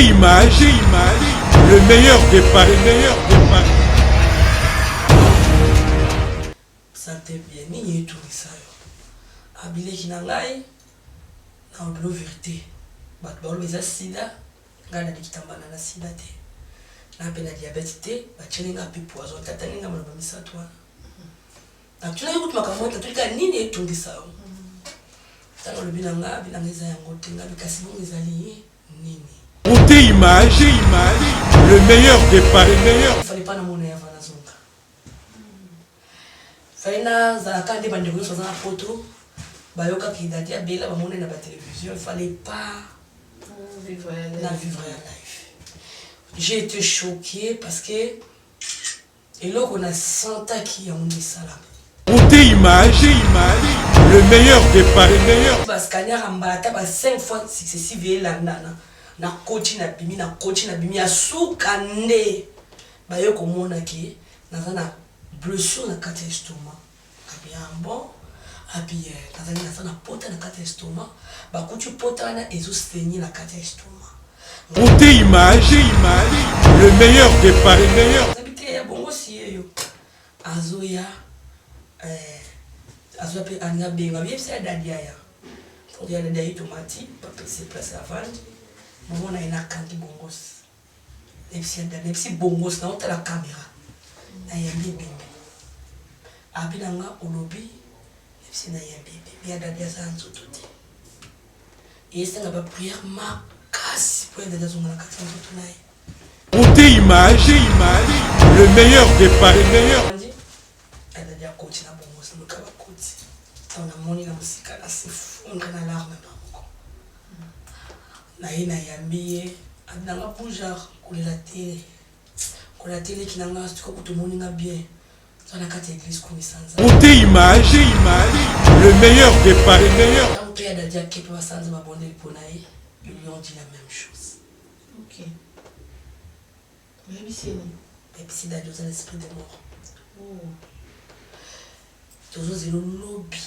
Beauté image, le meilleur des paris, Ça te bien, ni tout ça. Habile qui n'a ngai, na odlo vérité. Bat ba olweza sida, ngana dikitambana na sida te. Na pena diabète te, ba chelinga pe poison tataninga mala ba misato wana. Na tuna yuko makamota tulika nini etungi sawo. Tano lobina nga bilangeza yango tenga bikasi bongo ezali nini. Beauté image, le meilleur des paris, Il fallait pas na mona ya vana zonga. Faina za kande bandeko so za photo. Bayoka qui datait à Bela, on est dans la télévision, il fallait pas vivre la life. J'ai été choquée parce que et là on a senti qui a mis ça là. Beauté image, le meilleur des paris, Parce qu'il y a un balata 5 fois successif et là na coach na bimi a soukande. Bayoko mona ki na blessure na carte estomac. Bien bon. Abi Tanzania na pota na kata estomac ba kuchu pota na ezosteni na kata estomac. Beauté image, le meilleur des paris, Habité ya bongo si yo azoya azoya pe anga benga bien c'est dadia ya. On dit dadia tomati pas c'est place avant. Mon na ina kanti bongos. Nepsi bongos na ota la caméra. Na yambi bimbi. Abi nanga olobi c'est un bébé, bien d'aller à un tout. Et c'est une prière ma casse pour aider dans la carte de Beauté image, le meilleur des paris, elle a dit à coach na bongo c'est le cas coach. On a moni na musique là c'est fou on a l'arme na ina yambiye adanga poujar la télé qui n'a pas tout ko to moni na bien. Beauté image, le meilleur des paris, Quand tu as dit que tu vas sans m'abonner pour naï, ils lui ont dit la même chose. Ok. Mais c'est dans l'esprit de mort. Oh. Toujours c'est le lobby.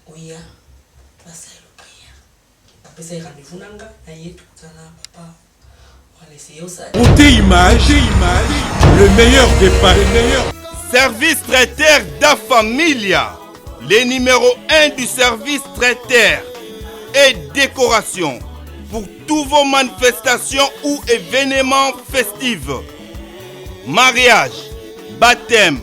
Oui, ça c'est le prière. Après ça, il rendez-vous nanga, naïe tout ça là, papa. Beauté image, le meilleur des paris, Service traiteur da Familia, les numéro 1 du service traiteur et décoration pour tous vos manifestations ou événements festifs. Mariage, baptême,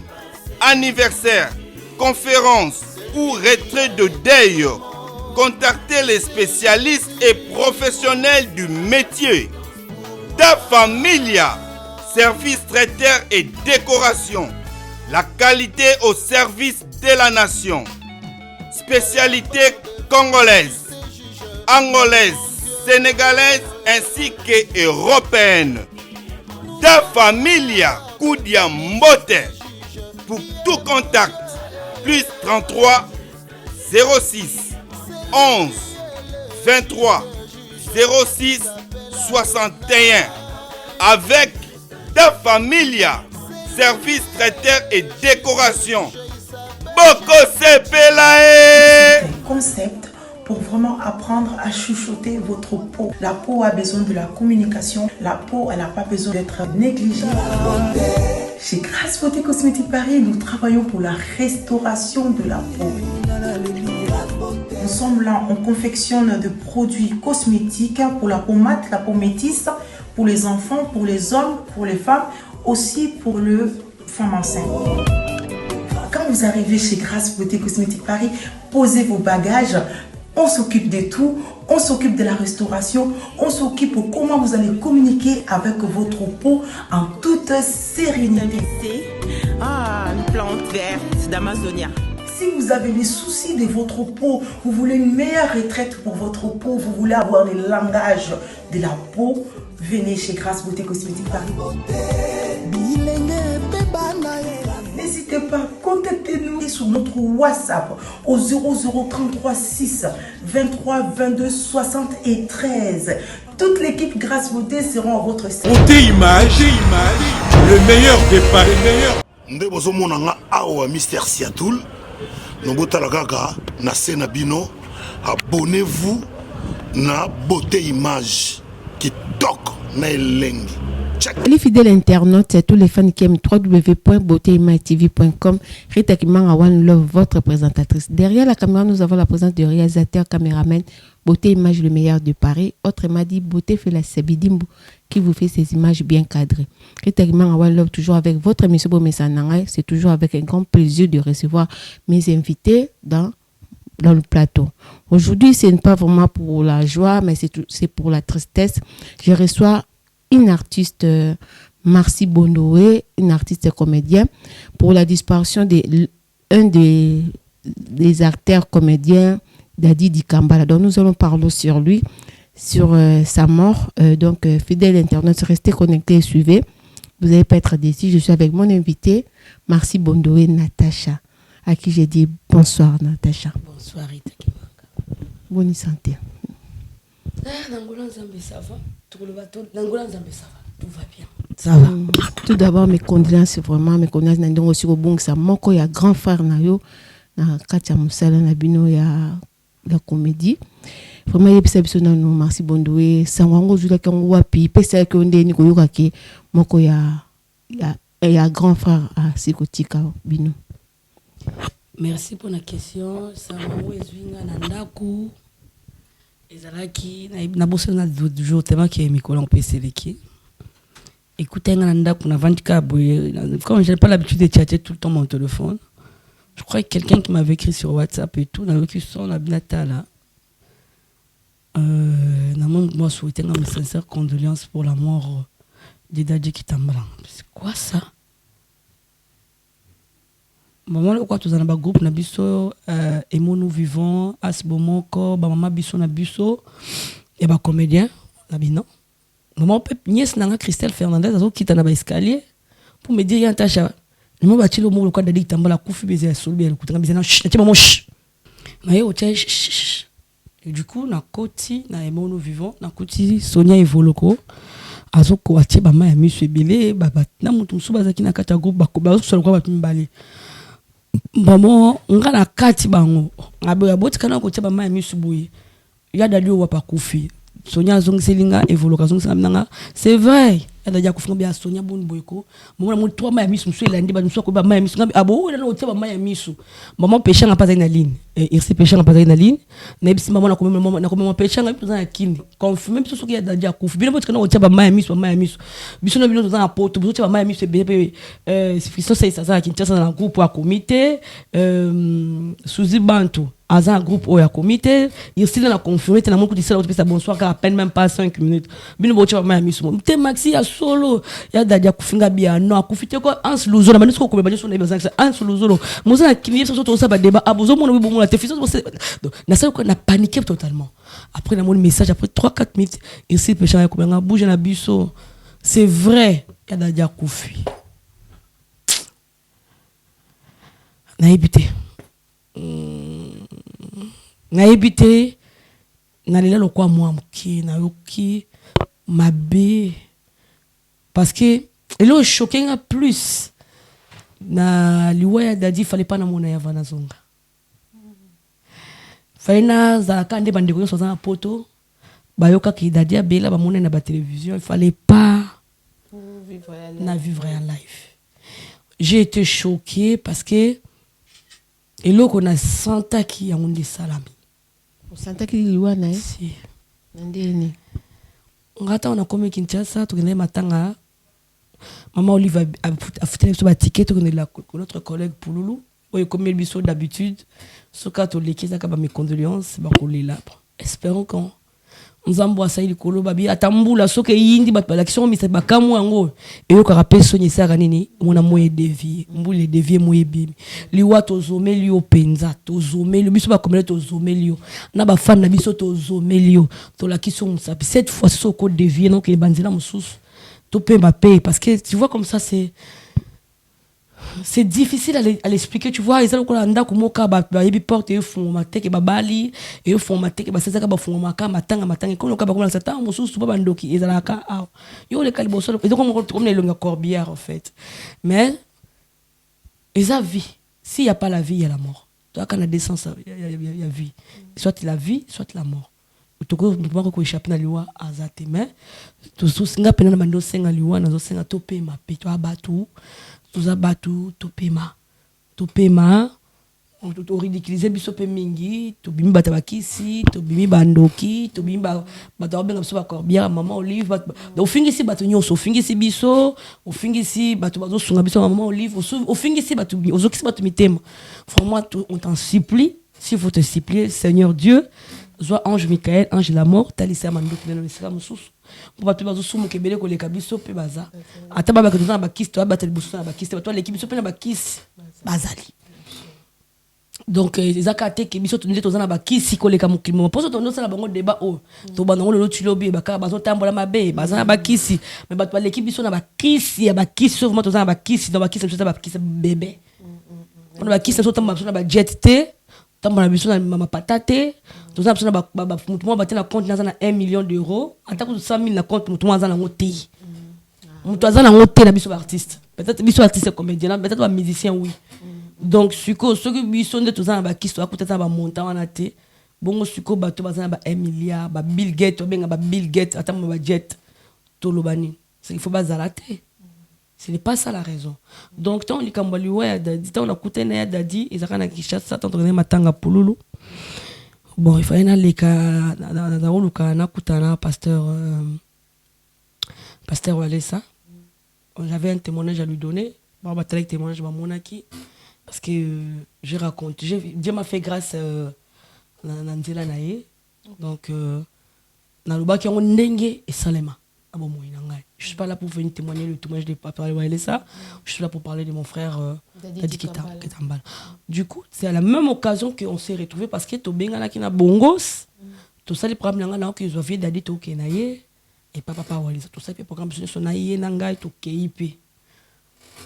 anniversaire, conférence ou retrait de deuil. Contactez les spécialistes et professionnels du métier. Da Familia, service traiteur et décoration. La qualité au service de la nation. Spécialité congolaise, angolaise, sénégalaise ainsi que européenne. Da Familia, Koudia Mbote. Pour tout contact, plus 33 06 11 23 06 61 avec Da Familia, service traiteur et décoration. Boko Sepelae. Concept pour vraiment apprendre à chuchoter votre peau. La peau a besoin de la communication. La peau, elle n'a pas besoin d'être négligée. Chez Grâce Beauté Cosmétique Paris, nous travaillons pour la restauration de la peau. Ensemble, là, on confectionne de produits cosmétiques pour la peau mate, la peau métisse, pour les enfants, pour les hommes, pour les femmes, aussi pour les femmes enceintes. Quand vous arrivez chez Grâce Beauté Cosmétique Paris, posez vos bagages. On s'occupe de tout, on s'occupe de la restauration, on s'occupe de comment vous allez communiquer avec votre peau en toute sérénité. Ah, une plante verte d'Amazonia. Si vous avez des soucis de votre peau, vous voulez une meilleure retraite pour votre peau, vous voulez avoir le langage de la peau, venez chez Grâce Beauté Cosmétique Paris. N'hésitez pas, contactez-nous sur notre WhatsApp au 0033 6 23 22 73. Toute l'équipe Grâce Beauté sera à votre service. Beauté image, le meilleur des paris, Nde bozo monanga awa Mister Siatoul. Nobota la gaga na Senabino. Abonnez-vous na Beauté Image. kitoko na elengi. Les fidèles internautes, tous les fans qui aiment www.beautéimatv.com, Rita Kimanga One Love, votre présentatrice. Derrière la caméra, nous avons la présence du réalisateur, caméraman, Beauté Image, le meilleur de Paris. Autrement dit, Beauté fait la Sabidimbo qui vous fait ces images bien cadrées. Rita Kimanga One Love, toujours avec votre émission Bomessananga. C'est toujours avec un grand plaisir de recevoir mes invités dans le plateau. Aujourd'hui, ce n'est pas vraiment pour la joie, mais c'est pour la tristesse. Je reçois une artiste, Marcy Bondoé, une artiste comédien, pour la disparition d'un des acteurs comédiens, Dadi Dikambala. Donc nous allons parler sur lui, sur sa mort. Donc fidèles internautes, restez connectés et suivez. Vous n'allez pas être déçus. Je suis avec mon invité, Marcy Bondoé, Natacha, à qui j'ai dit bonsoir Natacha. Bonsoir Rita Kimanga. Bonne santé. Tout va bien. Ça va. Tout d'abord, mes condoléances, vraiment, mes condoléances, donc aussi au bon que ça manque, il y a grand frère, na Katia Moussala, na bino, il y a la comédie. Vraiment, il y a des personnes, Marcy Bondoé, Sanwango, Jula, Kanwapi, Pesa, Konde, Niko Yuraki, Moko, il y a grand frère à Sikotika, bino. Merci pour la question. Sanwango, Ezwinga, Nandaku. Ezalaki na bosse na jour tellement qui est Mikola on peut sélectionner. Écoutez nganda kuna vandika boye comme j'ai pas l'habitude de chatter tout le temps mon téléphone. Je crois que quelqu'un qui m'avait écrit sur WhatsApp et tout dans le question la binata là. Moi souhaiter mes sincères condoléances pour la mort de Dadji Kitambala. C'est quoi ça? Maman le quoi tous dans groupe na biso emo nous vivons asbomoko ba mama biso na biso et ba comédien na bino maman peut nièce na Christelle Fernandez azo kita na ba escalier pour me dire y Natacha mo ba tilo mo le quoi Dadji Kitambala kufi beze solbi le kutanga beze na ti maman na yo tiens et du coup na koti na emo nous vivons na koti Sonia Evoloko azo ko atie ba ma ya misu ebele ba na mutu musuba zaki na kata groupe ba ko ba so ko ba pimbali. Maman nga na kati bango ngabe aboti kana ko teba mai misubuyi ya dali wa pa kufi Sonia zongselinga Evolution nanga c'est vrai ya dali kufi ngabia Sonia bon boyko maman mo 3 mai misu so elandi ba so ko ba mai misu ngabe abo na teba mai misu maman péché nga pas na ligne irsi péché nga pas na ligne na bisi maman na ko maman péché nga na kini confirmer biso so ya dali kufi bino boti kana ko teba mai misu biso na bino za poto biso teba mai misu bebe fiso sai ça qui tient dans groupe à comité Suzy Bantu à un groupe au comité il s'il a confirmé na mon coup de ça bonsoir car à peine même pas 5 minutes bino boti teba mai misu te maxi ya solo ya dali kufinga bia no akufite ko ans luzo na manisko ko be baniso na bezan ans luzo moza kiniye so to ça ba débat abuzo mo no bo mo la te fiso na ça ko na paniqué totalement après na mon message après 3-4 minutes il s'est péché ko nga bouge na biso c'est vrai ya dali kufi na évité na lela lokwa moi muki na yoki mabe parce que elo choqué plus na liwa ya Dadi fallait pas na mona ya vana zonga faina za kande bandeko so za poto bayoka ki Dadi abela ba mona na ba télévision il fallait pas vivre en live. J'ai été choqué parce que elo ko na santa ki ya nde salami santa ki liwa na si ndeni ngata on a comme Kinshasa to gene matanga maman Olive a foutu sur ba ticket to gene la notre collègue Pouloulou oyo comme il biso d'habitude so ka to leki za ka ba mes condoléances ba ko lela espérons qu'on nzambo asaili kolo babi atambula soke yindi bat la question misa bakamu yango eyo ka rappeler sonye saka nini mona moye devier mbule devier moye bibi liwa to zomeli o penza to zomeli biso ba komela to zomeli na ba fan na biso to zomeli to la question ça cette fois soko devier donc banzela mususu to pe Mbappé parce que tu vois comme ça c'est difficile à l'expliquer tu vois ils ont quoi anda kumoka ba yebi porte e fond mateke ba bali e fond mateke ba sezaka ba fond maka matanga ko loka ba ko la tata mususu ba bandoki ezalaka yo le kaliboso et donc comme les longues corbières en fait mais ils a vie s'il y a pas la vie il y a la mort toi quand la décence il y a vie soit la vie soit la mort toko mbako ko échapper na liwa azate mais to singa pena na mando senga liwa na zo senga to pema pe to abatu to za batu to pema to ridiculiser biso pe mingi to bimi bata bakisi to bimi bandoki to bimi bata benga biso ba corbière maman Olive do fingisi bato nyonso fingisi biso fingisi bato bazo sunga biso maman Olive fingisi bato ozokisi bato mitema vraiment on t'en supplie s'il faut te supplier Seigneur Dieu soit ange Michael ange la mort talisa mandoki na misika mususu pour bato bazo sumu kebele ko leka biso pe baza ata baba ke tozana bakisi to bateli biso na bakisi bato l'équipe biso pe na bakisi bazali. Donc les akate ke biso tunde tozana bakisi ko leka mokimo poso tondo sala bango débat o to bango lelo tulobi baka bazo tambola mabe bazana bakisi mais bato ba l'équipe biso na bakisi ya bakisi sauf moi tozana bakisi dans bakisi biso ta bakisi bébé on bakisi so tambola biso na ba jet té tambola biso na mama patate tozana biso na ba mutumo ba tena compte na 1 million d'euros ata ko 100 000 na compte mutumo azana ngote mutu azana ngote na biso ba artiste peut-être biso artiste comédien peut-être ba musicien oui. Donc suko soki biso nde tozana ba kisto akutata ba montant wana te bongo suko bato bazana ba 1 milliard ba Bill Gates benga ba Bill Gates atamo ba jet to lobani c'est il faut bazala te ce n'est pas ça la raison donc tant on kambali wa dadi tant on akuta na dadi ezaka na Kinshasa tant on matanga pululu bon il fallait na leka na oluka na kutana pasteur Walesa j'avais un témoignage à lui donner bon ba télé témoignage ba monaki parce que je raconte Dieu m'a fait grâce na nzela na ye donc na lobaki on ndenge et salema abo moina ngai je suis pas là pour venir témoigner le témoignage de papa ça je suis là pour parler de mon frère Dadi Kitambala. Du coup c'est à la même occasion qu'on s'est retrouvés parce que to benga na kina bongos tout ça les problèmes nga na que ils avaient Dadi to kenaye et papa Walesa tout ça les programmes sur na ye na ngai to KIP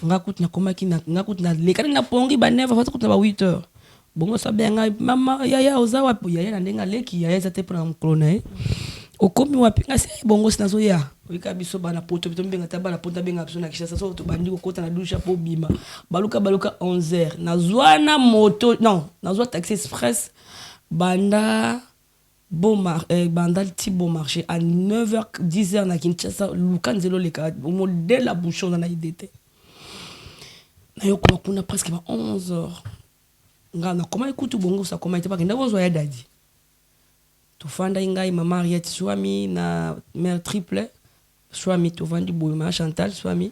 ngakut na komaki na ngakut na lekani na pongi ba 9 fa kutna ba 8h bongo sabenga mama yaya ozawa po yaya na ndenga leki yaya zate pour mkolona okomi wapi ngasi bongo sinazo ya wika biso bana poto bitombenga tabana ponta benga biso na Kinshasa so to bandi ko kota na dusha po bima baluka 11h nazwana moto non nazwa taxi express banda banda Thibaut marché à 9h 10h na Kinshasa luka nzelo leka au modèle la bouchon na idete na yo kuna presque 11h ngana comment écoute bongo ça comment était pas kenda bozo ya dadi to fanda ingai mama Ariette Swami na mère triple Swami to vandi boye ma Chantal Swami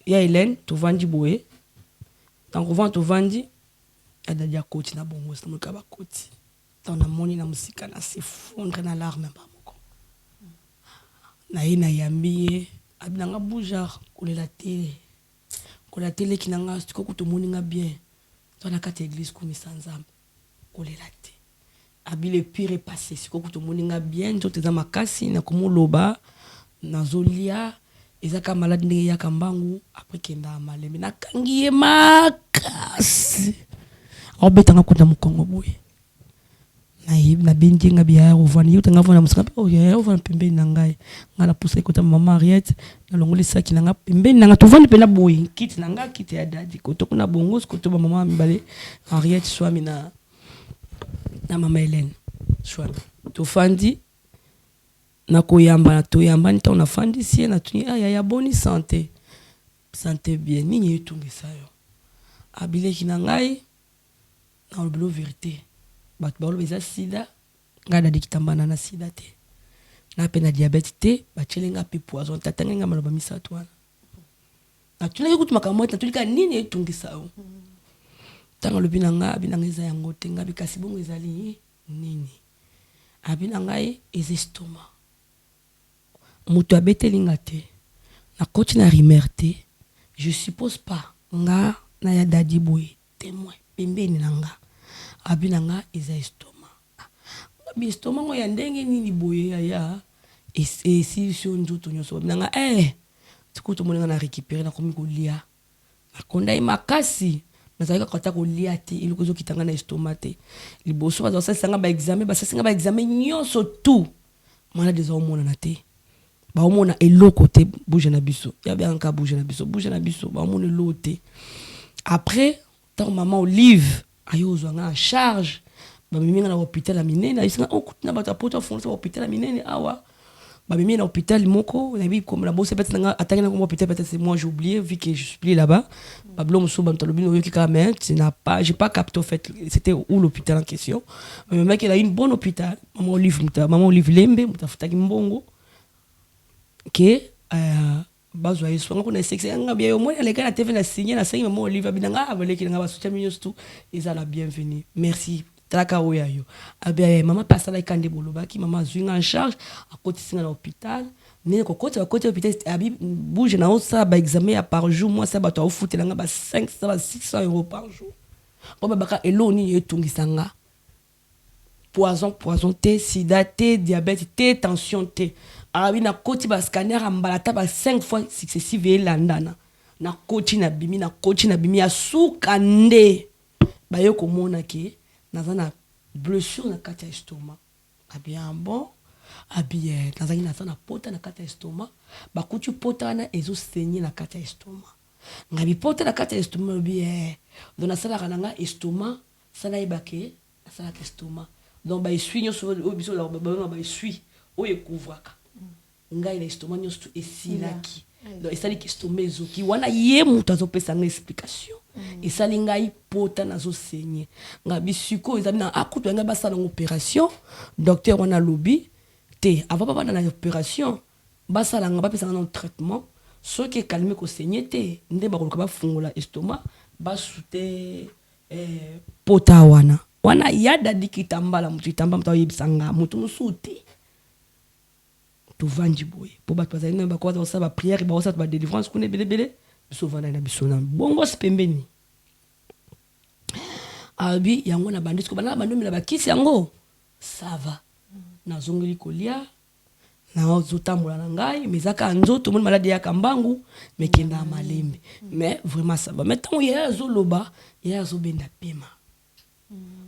ya Hélène to vandi boye tant qu'on to vandi dadi ya koti na bongo ça muka ba koti tant na moni na musika na s'effondre na larme ba moko na ina yambiye abinanga boujar kolela télé la télé qui n'a pas de monde bien dans la carte église comme sans âme kolela te abi le pire est passé si ko to monde bien to teza makasi na komo loba na zolia ezaka malade ndenge ya kambangu après kenda maleme na kangiye makasi obetanga kuta mukongo boye na bindi nga biya ovani yuta nga vona musika oh ya ovani pembe na ngai ngala pousse kota mama Ariette na longoli saki na nga pembe na nga to vani pena boy kit na nga kit ya dadi ko to kuna bongos ko to mama mibale Ariette Swami na mama Hélène Swami to fandi na koyamba to yamba nta na fandi si na tuni ya boni santé bien ni yetungi sayo abile kina ngai na lobelo vérité bato baolo beza sida nga Dadi Kitambala na sida te na pena diabète te bachelenga pe poison tatanga nga maloba misato wana na tuna kutu makamwa ta tulika nini etungisa o tanga lobina nga binanga eza yango te nga bikasi bongo ezali nini abina ngai ezestoma mutu abetelinga te na koti na rimer te je suppose pas nga na ya dadi boy témoin pembeni na nga abinanga eza estoma abi estoma ngo ya ndenge nini boye ya et si nzoto nyonso abinanga tikuto monenga na récupérer na komi kolia na konda makasi na zaka kota kolia te iloko zokitanga na estoma te liboso bazosanga ba examen nyonso tout mala des homona na te ba omona eloko te bouge na biso ya bien ka bouge na biso ba omona eloko te après tant maman Olive ayo zwanga en charge bamemi nga na hôpital ya minene ayisinga okuti na bato apota fondisa hôpital ya minene awa bamemi na hôpital moko nayebi komela bose peut-être nanga atangi na komba hôpital peut-être c'est moi j'ai oublié vu que je suis plus là-bas bablo mosusu bato alobi oyoki kaka mais j'ai pas capté au fait c'était où l'hôpital en question mais mec il a une bonne hôpital maman Olive Lembe mutafutaki mbongo ke bazwa yesu nga kuna sexe nga bien au moins les gars la TV na signé na signé maman Olive abinanga abaleki nga basoutien minus tout ils la bienvenue merci traka oya yo abia maman passa la kande bolobaki maman zwinga en charge à côté singa na hôpital ne ko côté hôpital abi bouge na ça ba examen par jour moi ça ba to foutre nga ba 500 ba 600 euros par jour ko ba baka eloni yetungisanga poison T sida T diabète T tension T abi na koti ba scanner ambalata ba 5 fois successive elandana na koti na bimi ya sukande ba yo komona ke na blessure na kati ya estomac abi bon abi nazaki na pota na kati ya estomac bakuti pota na ezo saigner na kati ya estomac ngabi pota na kati ya estomac bi donc na sala kana estomac sala ibake na sala estomac donc ba essuie nyoso o biso la ba essuie o ekouvraka ngai na estomac nyoso esilaki donc esali ki estomac ezoki wana ye mutu azopesa nga explication esali ngai pota nazo saigner ngabi siko ezali na akutu nga basala opération docteur wana lobi te avant pas na opération basala nga bapesa nga traitement ce qui calme ko saigner te nde bakoluka bafungola estomac basute pota wana yada dikitambala mutu itamba mutu yebisanga mutu musuti tovandi boye po bato bazali na bakoza osala ba prière ba osala ba délivrance kuna belebele biso vanda na biso na bongo spembeni abi yango na bandit ko bana bandomela bakisi yango ça va na zongeli kolia na ozotambola na ngai mezaka nzoto mon malade ya kambangu mekenda malembe mais vraiment ça va maintenant ya zoloba ya zobenda pema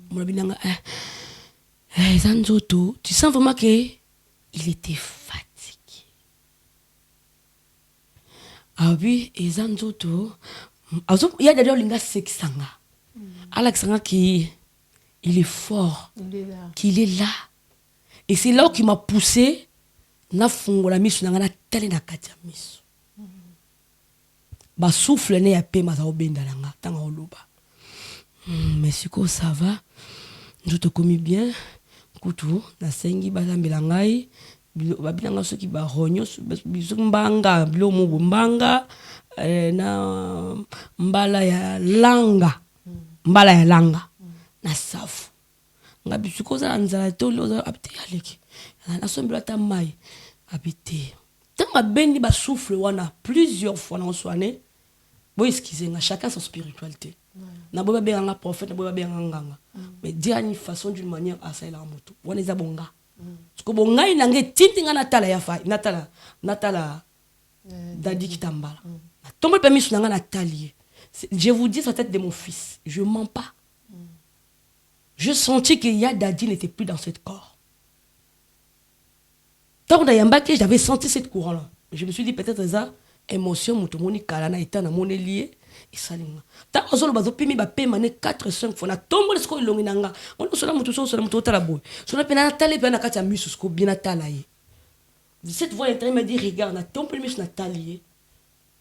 mon binanga zanzoto tu sens vraiment que il était fatigué abi zanzoto azo ya d'ailleurs linga sexanga Alexandra qui il est fort, qu'il est là. Et c'est là qui m'a poussé na fungola misu na ngana tele na kati ya misu. Ba souffle ne ya pe ma za obenda nga tanga oloba. Mais siko ça va. Je te commis bien. Kutu na sengi ba zambela ngai ba binanga soki ba ronyo biso mbanga bilo mubu mbanga na mbala ya langa. Mbala ya langa na safu ngabi sukoza nzala tolo abite aleki na sombela ta mai abite tanga bendi ba souffle wana plusieurs fois na soane bo excusez nga chacun sa spiritualité na boba be nga prophète na boba be nga nganga mais dire une façon d'une manière à ça la moto wana za bonga ko bonga ina nge tintinga na tala ya fa na tala dadi kitambala na tombe pe misu nga na talier. Je vous dis, sur la tête de mon fils, je mens pas. Je sentis que Yadadi n'était plus dans ce corps. Tant que j'avais senti cette courant-là. Je me suis dit, peut-être ça, émotion, moutoumoni, kalana, étant dans mon lié, et ça, tant que je me suis dit, 4-5 fois, na tombe le score, l'onginanga, on a sur la moto, sur la moto, sur la boue. Sur la pénatale, puis on a katia musu, score, bien atalaye. Cette voix est en train de me dire, regarde, on a tombé le musu, natalié.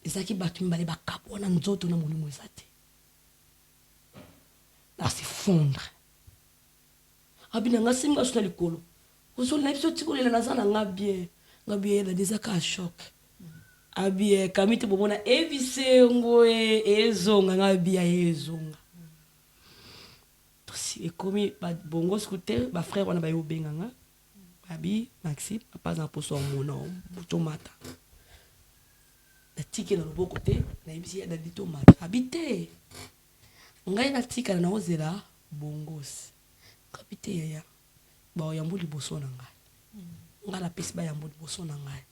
Ezaki batu mbale bakapo na nzoto na molimo ezate na s'effondre abina nga simga suna likolo ozoli na biso tikolela nazana nga bien la desaka a choc abi kamite bomona ebisengo ezonga nga bia ezonga tosi ekomi ba bongo scooter ba frère wana ba yobenga nga abi Maxime papa na poso mona tomata na tiki na lobo côté na ibisi ya dadi tomate habité ngai na tika na ozela bongos habité ya ba yambo liboso na ngai ngala pesi ba yambo liboso na ngai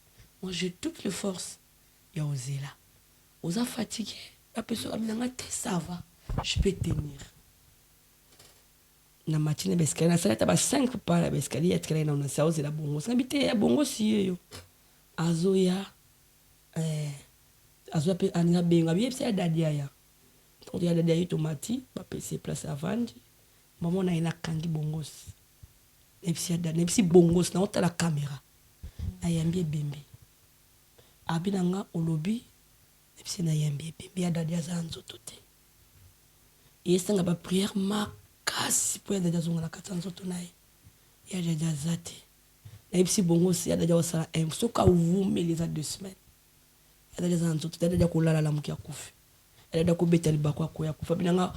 moi j'ai toutes les forces ya ozela oza fatigué ba peso aminanga te ça va je peux tenir na matinée beskali na sala ta ba 5 pa la beskali ya tika na sa ozela bongos habité ya bongos yo azoya azope anga benga bien c'est dadia ya donc ya dadia tomati ba pese place à vendre maman na ina kangi bongos nepsi bongos na ota la caméra na yambi bembe abinanga olobi nepsi na yambi bembe ya dadi azanzo tote yesanga ba prière makasi po ya dadi azonga na katanzo to nae ya dadi azate nepsi bongos ya dadi wasala soka uvume les 2 semaines ya dadi azanzo tote dadi akolala la muki akufi ya dadi akobeta libako akoya kufa binanga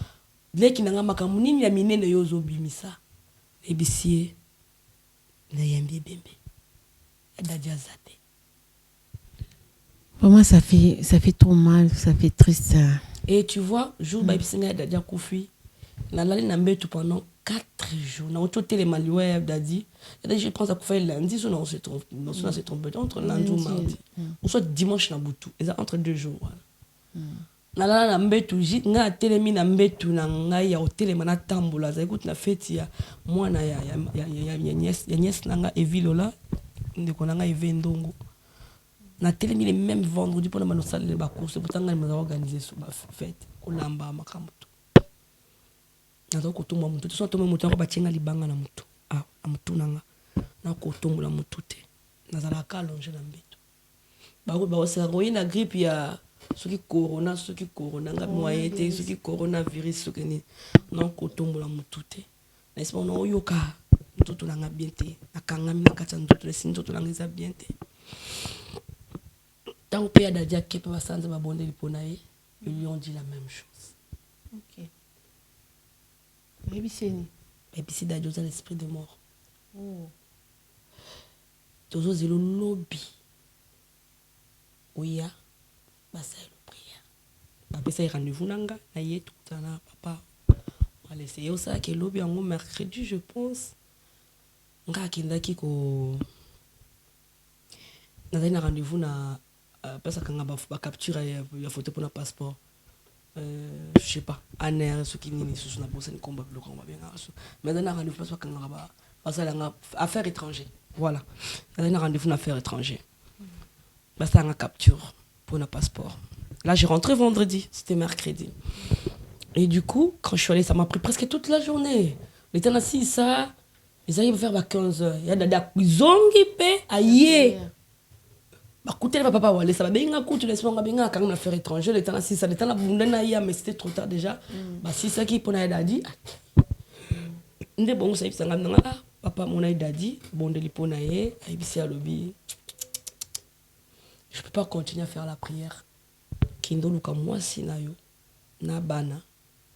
leki nanga makamu nini ya minene yozo bimisa ebisie na yambi bembe dadi azate. Vraiment ça fait trop mal, ça fait triste. Et tu vois jour ba bisinga dadi akufi na lali na mbetu pendant 4 jours na auto télémali ouais dadi je pense à kufa lundi so na on se trompe entre lundi ou mardi ou soit dimanche na butu et entre 2 jours voilà. Na na mbetu nga telemi na mbetu na ngai ya hotel mana tambola za écoute na fête ya mwana ya nièce nanga evilola ndeko nanga evendongo na telemi le même vendredi pour na manosale ba course pour tanga ma organiser so ba fête kolamba makamuto na zo kotumba mutu so to mutu ko bachenga libanga na mutu na mutu nanga na kotumba mutu te na zala ka longe na mbetu ba oseka ko ina grippe ya soki corona nga moyen te soki coronavirus soki ni non kotombola mutu te na espo no yoka ntoto nanga bien te nakangami na kati ya ntoto lesi ntoto nanga eza bien te tango pe ya dadi akepe basanza babondeli mpo na ye ils lui ont dit la même chose. Ok. ebisi dadi oza l'esprit de mort tozozela lobi oya basalo prière bapesa rendez-vous nanga na ye tukutana papa wala essayer ça que lobi yango mercredi je pense nga akendaki ko nazali na rendez-vous na pesa kanga ba capture ya photo pour na passeport je sais pas aner ce qui nini sous na bossa ni combat le combat bien raso mais dans rendez-vous pas kanga ba basala nga affaires étrangères voilà nazali na rendez-vous na affaires étrangères basa nga capture pour un passeport. Là, j'ai rentré vendredi, c'était mercredi. Et du coup, quand je suis allée, ça m'a pris presque toute la journée. Les temps assis, ça, ils arrivent à faire 15 heures. Il y a des zongi pe aïe. Bah, écoutez, papa, ouais, ça va bien, écoute, les soins, bien, quand on a fait étranger, les temps assis, ça, les temps là, mais c'était trop tard déjà. Bah, si ça qui pour naï dadi. Ndé bon, ça y est, ça m'a dit, papa, mon naï dadi, bon, de l'hyponaïe, aïe, à lobby. Je ne peux pas continuer à faire la prière. Kindo luka moi sinayo na bana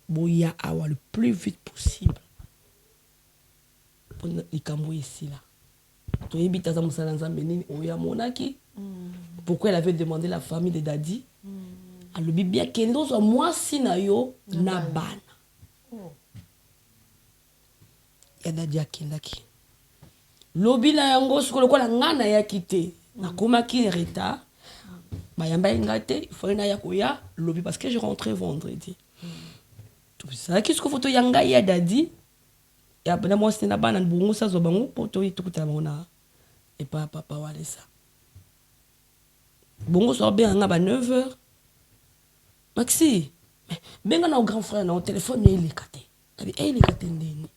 boya awa le plus vite possible. Pour likambo ici là. To yebita za musala nzambe nini oya monaki. Pourquoi elle avait demandé la famille de Dadi? Alors bibia kendo so moi sinayo na bana. Ya Dadi akendaki. Lobi na yango soko lokola ngana ya kite. Nakomaki retard. Bayamba ingate, il faut na koya lobby parce que je rentrais vendredi. Tout ça qu'est-ce que photo yanga ya dadi ya bana moi c'était na bana bongo ça zo bango poto yi tukuta mona et pas papa wale ça. Bongo so bien nga ba 9h. Maxi benga na grand frère na au téléphone il est caté. Abi il est caté ndeni.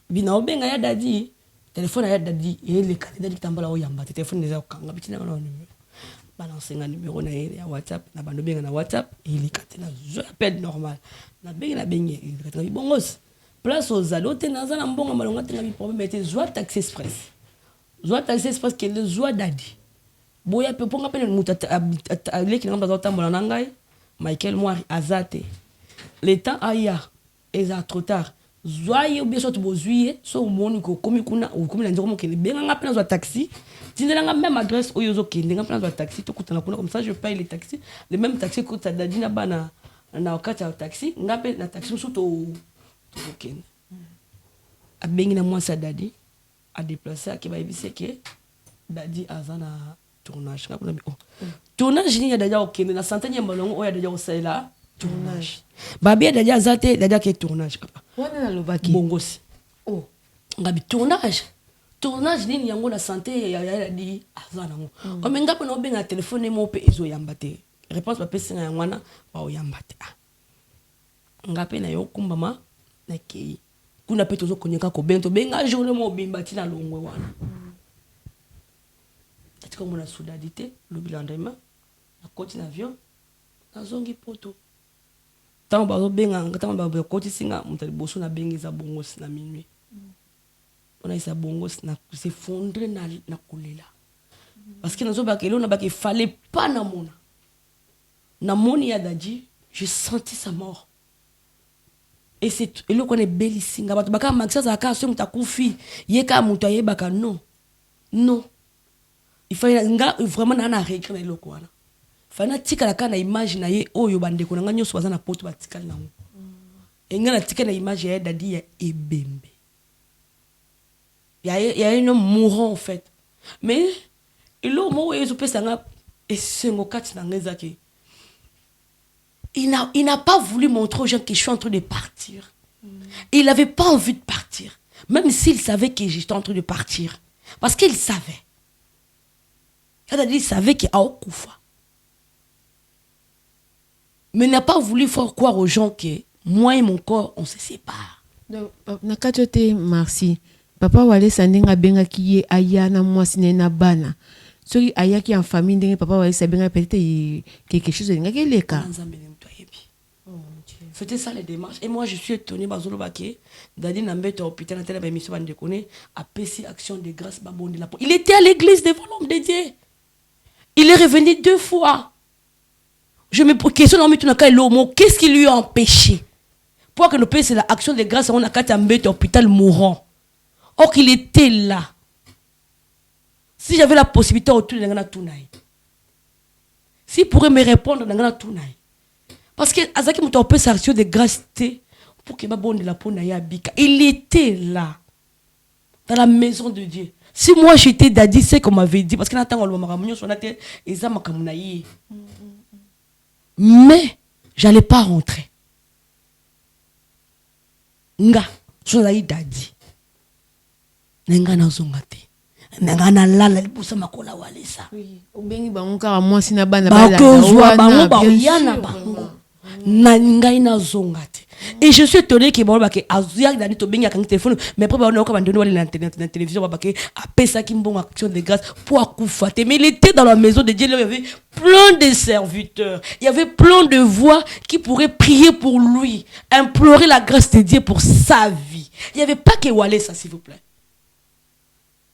Bina benga ya dadi téléphone ya dadi il est caté dadi tambala o yamba téléphone déjà kanga bitina na numéro. Balancer un numéro na WhatsApp na bando benga na WhatsApp il est na je appelle normal na benga na benga il est bongos place aux alotes na za na mbonga malonga tenga bi problème était joie taxi express que le joie dadi boya pe ponga pe mutata leki ngamba za tambola na ngai Michael Moari azate le temps aya eza trop tard zoye ou bien soit bozuye so moni ko komi kuna ou komi na ndoko ke benga ngapa na zo taxi tindelanga même adresse oyozo ke ndenga plan zo taxi to kutana kuna comme ça je paye les taxis le même taxi que ta dadi na bana na wakati ya taxi ngape na taxi so to ken a bengi na moi sa dadi a déplacer ke ba ibise ke dadi azana tournage ngapa na tournage ni ya dadi okende na centaine ya malongo oya dadi osela tournage babia dadi azate dadi ke tournage papa wana na lobaki bongosi ngabi tournage nini yango na santé ya di azana ngo comme ngapo na benga téléphone mo pe ezo yambate réponse ba pesa ya ngwana ba o yambate ngape na yo kumbama na kei kuna pe tozo konyeka ko bento benga journée mo bimba tina longwe wana tati ko mona soudadité le bilandema na koti na avion na zongi poto tant ba benga tant ba koti singa mutali boso na bengeza bongos na minuit on a isa bongos na s'effondrer na kolela parce que nazo ba kelo na ba que fallait pas na mona na moni ya dadi j'ai senti sa mort. Et c'est et le connaît bellisinga bato baka maxa za ka so mutakufi yeka mutu ayebaka non il fallait nga vraiment na regret na eloko wana fana tika la kana image na ye oyo bande ko nga nyoso baza na poto batikali nango enga na tika na image ya dadi ya ebembe ya un homme mourant en fait mais ilo mo yezo pesa nga esengo kati na ngezaki. Il n'a pas voulu montrer aux gens que je suis en train de partir. Il n'avait pas envie de partir. Même s'il savait que j'étais en train de partir. Parce qu'il savait. C'est-à-dire qu'il savait qu'il y a Okufa. Mais il n'a pas voulu faire croire aux gens que moi et mon corps, on se sépare. Donc, nakatote merci. Papa wale sandinga benga kiye ayana mwasi na bana. Soki ayaki en famille ndenge papa wale sabenga peut-être quelque chose de ngeleka. C'était ça les démarches. Et moi, je suis étonné, Bazolo Baké, Dadi Nambet, hôpital, à la mission de connaître, à PC Action de Grâce, Babon de la Peau. Il était à l'église devant l'homme de Dieu. Il est revenu 2 fois. Je me pose question, qu'est-ce qui lui a empêché? Pour que le pays, c'est l'action de grâce, on a qu'à t'embêter hôpital mourant. Or qu'il était là. Si j'avais la possibilité, autour de Nangana, s'il pourrait me répondre, Nangana Tounaï. Parce que Azaki Mouton peut s'arrêter de grâce pour que Babon de la peau n'aille à Bika. Il était là, dans la maison de Dieu. Si moi j'étais Dadi, c'est comme m'avait dit, parce que n'attend on le sur la tête, et ça m'a kamunaï. Mais j'allais pas rentrer. Nga, je l'ai Dadi. Nga na zongate. Nga na lala libusa makola walesa. Oui. Obengi bango ka moi sina bana bala. Ba bango ba yana bango. Na ngai na zongate. Et je suis étonné que bon que azuya dani to bengi akangi téléphone mais après on a encore bandoni na télévision ba que apesa ki mbongo action de grâce pour akufa. Mais il était dans la maison de Dieu, il y avait plein de serviteurs. Il y avait plein de voix qui pourraient prier pour lui, implorer la grâce de Dieu pour sa vie. Il n'y avait pas que Walé ça s'il vous plaît.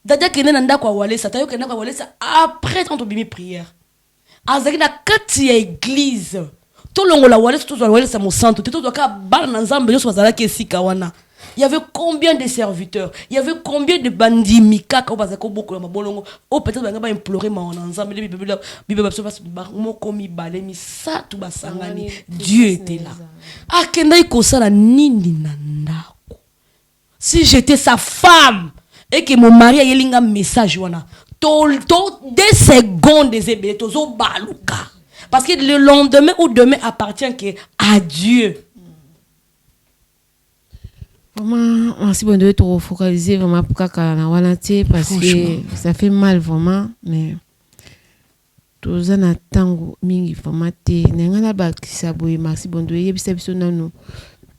Dadia kene nanda kwa Walé ça, tayo kene kwa Walé ça après quand on bimi prière. Azaki na kati ya église. Tout le monde la Walé tout Walé ça mon centre. Tout doit ka bal na nzambe yo swazala ke sikawana. Il y avait combien de serviteurs? Il y avait combien de bandits mikaka bazako beaucoup na bolongo. Oh peut-être ba implorer ma nzambe le bible mo komi balemi ça tout basangani. Dieu était là. Ah kenda ikosala nini nandako. Si j'étais sa femme et que mon mari a eu un message, 2 secondes des ébélés, tozo baluka. Parce que le lendemain ou demain appartient à Dieu. Vraiment, merci beaucoup de te focaliser vraiment pour que parce que ça fait mal vraiment, mais tous en attendant mingi vraiment te n'engana ba kisaboye merci beaucoup de yebisa biso nanu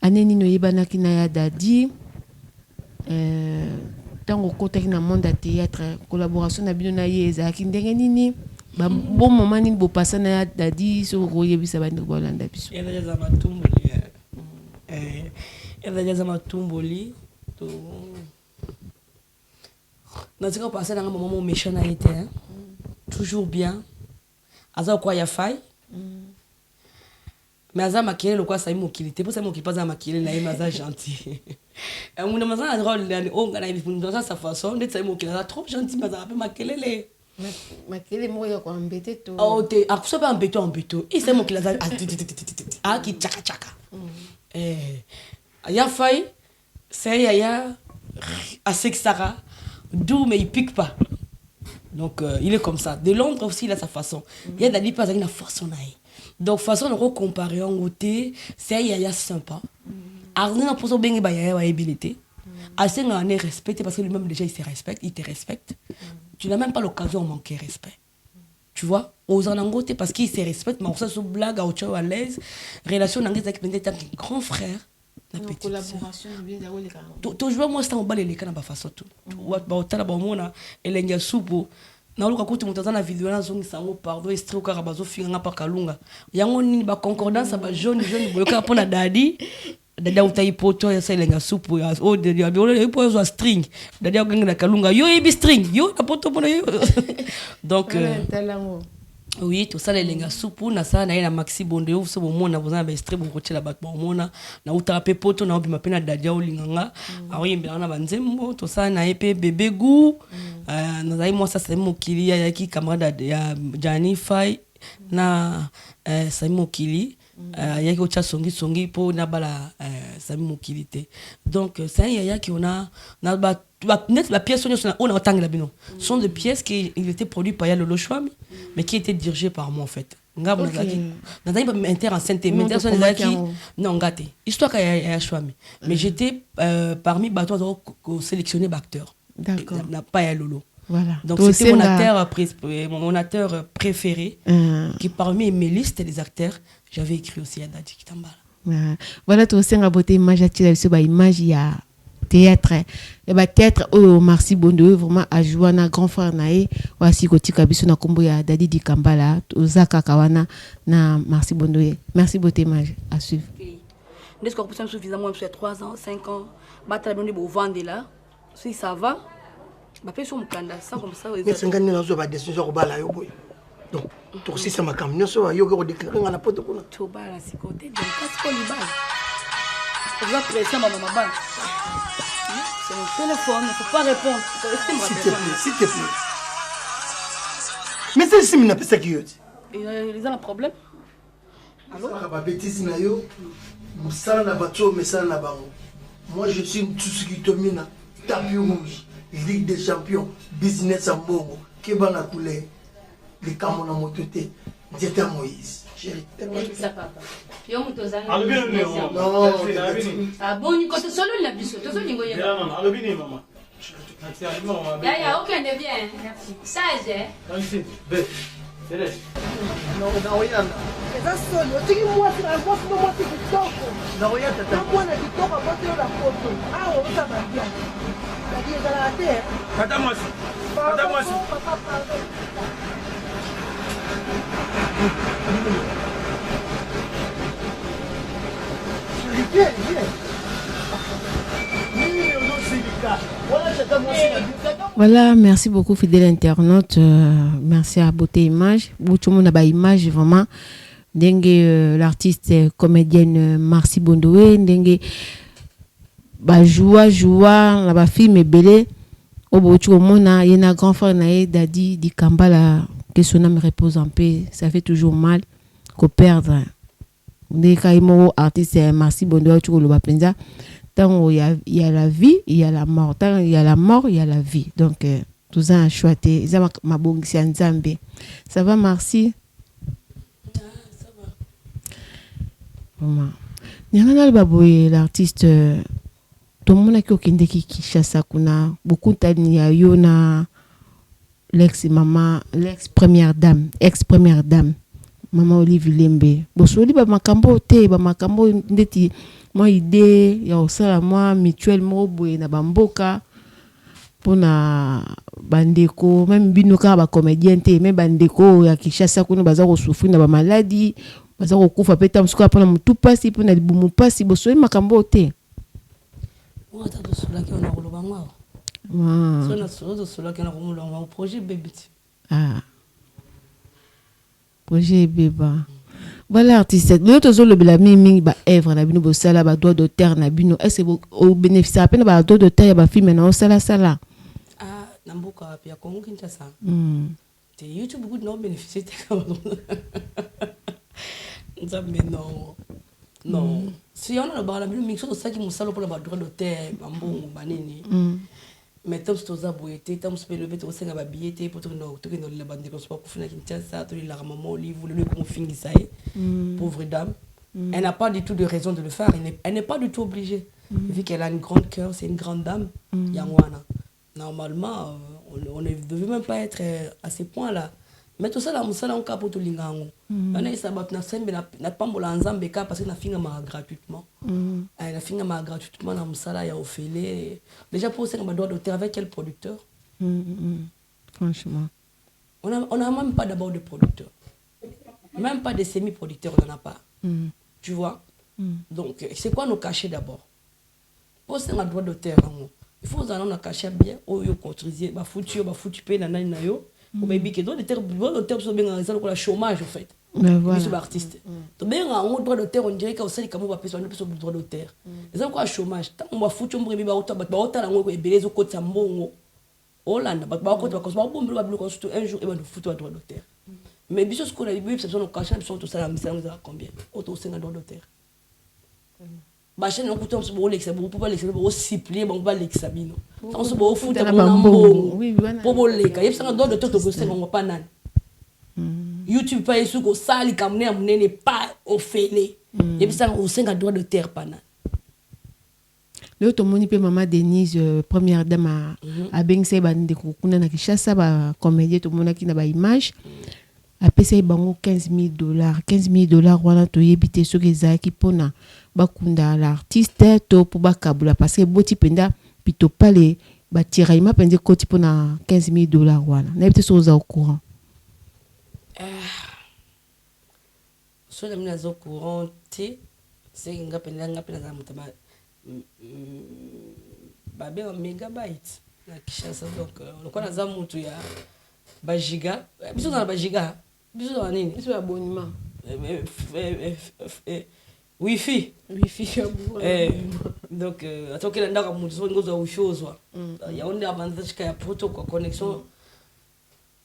aneni no yebana kinaya dadi tango kotaki na monde à théâtre collaboration na bino na yeza ki ndenge nini ba bon moment ni bo passa na dadi so ko yebisa ba ndiko bolanda biso elle est za matumboli elle est za matumboli to naziko passer na maman méchant na été toujours bien aza kwa ya fai mais aza makile le quoi ça imokilité pour ça mokili pas za makile na ima za gentil et mon maman a drôle on a dans sa façon d'être ça imokile ça trop gentil mais ça peu makile les makile mo yo ko embêter to oh te akuso pas embêto et c'est mokile ça ah qui tchaka tchaka ya fai c'est ya assez que Sarah d'où mais il pique pas. Donc il est comme ça. De Londres aussi il a sa façon. Il y a d'aller pas une façon là. Donc façon de comparer en côté, c'est Yaya sympa. Arne na poso bengi ba Yaya wa abilité. Assez na ne respecté parce que lui-même déjà il se respecte, il te respecte. Tu n'as même pas l'occasion de manquer respect. Tu vois, aux anangote parce qu'il se respecte, mais on se blague à autre à l'aise. Relation n'angé avec un grand frère na Une petite collaboration bien d'avoir les carreaux. toujours moi c'est en bas les kana ba façon tout ba otala ba mona elenga supu na luka kuti mutazana video na zongi sango pardon extrait ka bazo finga pa kalunga yango nini ba concordance ba jaune boyoka pona dadi dada utai poto ya elenga supu ya o de ya po zo string dadi okanga na kalunga yo ibi string yo na poto pona yo donc oui tout ça les soupu na ça na maxi bonde ou so mona bozana ba extrait bongo tshela bat mona na utape poto na obima pena dadia olinganga awoyembela na banzembo tout ça na epe bébé goût na zai moi ça c'est mokili ya ki camarade ya Jani Fai na Sami Mokili yaki ocha songi po na bala Sami Mokili te donc c'est un yaya qui on a na ba net la pièce on a autant la bino sont des pièces qui il était produit par Lolo Chouami mais qui était dirigé par moi en fait ngabo na zaki na inter enceinte mais personne zaki non gâté histoire ya Chouami mais j'étais parmi bateaux sélectionné d'acteurs d'accord n'a pas ya Lolo. Voilà. Donc c'était mon acteur préféré qui parmi mes listes des acteurs j'avais écrit aussi Yadadi Kitambala. Voilà tout ça beauté image à sur ba image ya théâtre et ba théâtre oh merci Bondo vraiment à jouer na grand frère nae wasi kotika biso na kombo ya Dadi Dikambala ozaka kawana na merci Bondo merci beauté image à suivre. N'est-ce qu'on peut suffisamment sur 3 ans 5 ans battre bien de vendre là si ça va. Bapé sur mon canada ça comme ça mais c'est gagné dans une décision au bala yo boy donc tout si ça m'a camion so yo ko déclarer na poto kuna to bala si côté donc qu'est-ce qu'on y va on va presser maman maman c'est mon téléphone il faut pas répondre s'il te plaît mais c'est si mina pesa ki yo ils ont un problème allô ba bêtise na yo musala na bato mesala na bango moi je suis tout ce qui domine tapis rouge Ligue des champions, business à Mongo, Kebana Koulé, les Kamona Mototé, Dieta Moïse. Chérie, ça papa. Yo mutozana. Non, ah bon, ni côté solo la biso, to solo ngoye. Non, alobini maman. Ya, aucun de bien. Merci. Sage. Merci. Bé. Délèche. Non, Naoyana. Eza solo, tiki mwasi na bosi no mwasi kitoko. Naoyana tata. Na mwana kitoko bosi yo na foto. Ah, on ça va bien. Tata Mwasi. Tata Mwasi. Voilà, merci beaucoup fidèle internaute, merci à Beauté Image. Tout le monde a ba image vraiment. Dengue l'artiste comédienne Marcy Bondoé, dengue ba joie la ba film belé au bout mona yena grand frère nae Dadi Dikambala que son âme repose en paix, ça fait toujours mal qu'on perdre des kaimo artiste Marcy Bondoé tu le bapenza tant il y a la vie il y a la mort, tant il y a la mort il y a la vie, donc tout ça a choisi ça ma bongisi nzambe. Ça va Marcy? Ça va. Vraiment nyanga le baboye l'artiste tout le monde qui okende ki Kinshasa kuna beaucoup tani ya yo na l'ex première dame maman Olive Lembe bosoli ba makambo te ba makambo ndeti moi idée ya osala moi mutuel mo boye na bamboka pona bandeko même bino ka ba comédien te même bandeko ya Kinshasa kuna baza ko souffrir na ba maladie baza ko kufa peta msuka pona mutu pasi pona libumu pasi bosoli makambo te. Moi, tu as cela qui est en Rolobama. Cela qui est en projet bébé. Ah. Projet bébé. Voilà, artiste. L'autre zone, le blaming, ba œuvre, na bino, bo sala, ba droit d'auteur, na bino. Est-ce que au bénéfice à peine, ba droit d'auteur, ba film, na sala. Ah, Namboka, puis à Congo Kinshasa. T'es YouTube, beaucoup de non bénéficier. Mais non. Non. Si on a le bar, mais c'est ça qui me sale pour le droit d'auteur, bambou, banini. Mais tant que tu as beau été, tant que tu as levé, tu as un billet, pour tout le bande de consport, pour finir Kinshasa, tu as la maman, livre, le comment finir ça. Pauvre dame. Elle n'a pas du tout de raison de le faire. Elle n'est pas du tout obligée. Vu qu'elle a une grande cœur, c'est une grande dame. Yangwana. Normalement, on ne devait même pas être à ces points-là. mais tout ça la musala on capote lingango on a ça bat na sembe na pambola nzambe ka parce que na finga ma gratuitement na finga ma gratuitement na musala ya ofele déjà pour ça on doit d'auteur avec quel producteur franchement on a même pas d'abord de producteur même pas de semi-producteurs on n'en a pas tu vois donc c'est quoi nos cachets d'abord pour ça on droit d'auteur il faut que nous cacher bien ou yo cotiser ba foutu pe na nani na yo ou baby que d'autres d'auteurs sont bien raison pour le chômage en fait voilà sur l'artiste to bien on droit d'auteur on dirait que aussi comme va personne peut droit d'auteur ils ont quoi chômage tant on va foutu on ba auto ba auto la ngo ebelezo kota mbongo Hollande ba kota ba ba bombe ba bloquer surtout un jour et ba foutu droit d'auteur mais biso ce qu'on a dit c'est son cacher sont tout ça la mission nous a combien auto 5 droit d'auteur bachene okuta mso bo lexa bo pas lexa bo siplier bon ba lexa bino on se bo futa bonambo po bo leka yebsanga do to go se ngo pa nani YouTube pa yesu ko sali kamne amnene pas ofele yebsanga o senga droit de terre pa nani le to moni pe maman Denise première dame a bengse bande ko kuna na Kinshasa ba comédie to mona ki na ba image a payé bango $15,000 wana to yebite so kezaki pona bakunda l'artiste to pour bakabula parce que boti penda pito pale batira ima pende koti pona $15,000 wana na yebite so za au courant so na mina zo courant ti c'est ngapenda za mutaba ba be megabyte na Kinshasa donc on connait za mutu ya ba giga biso na ba giga biso na nini biso abonnement wifi donc atoke ndaka mutu ngozo ushozwa ya onde avantage ya poto kwa connexion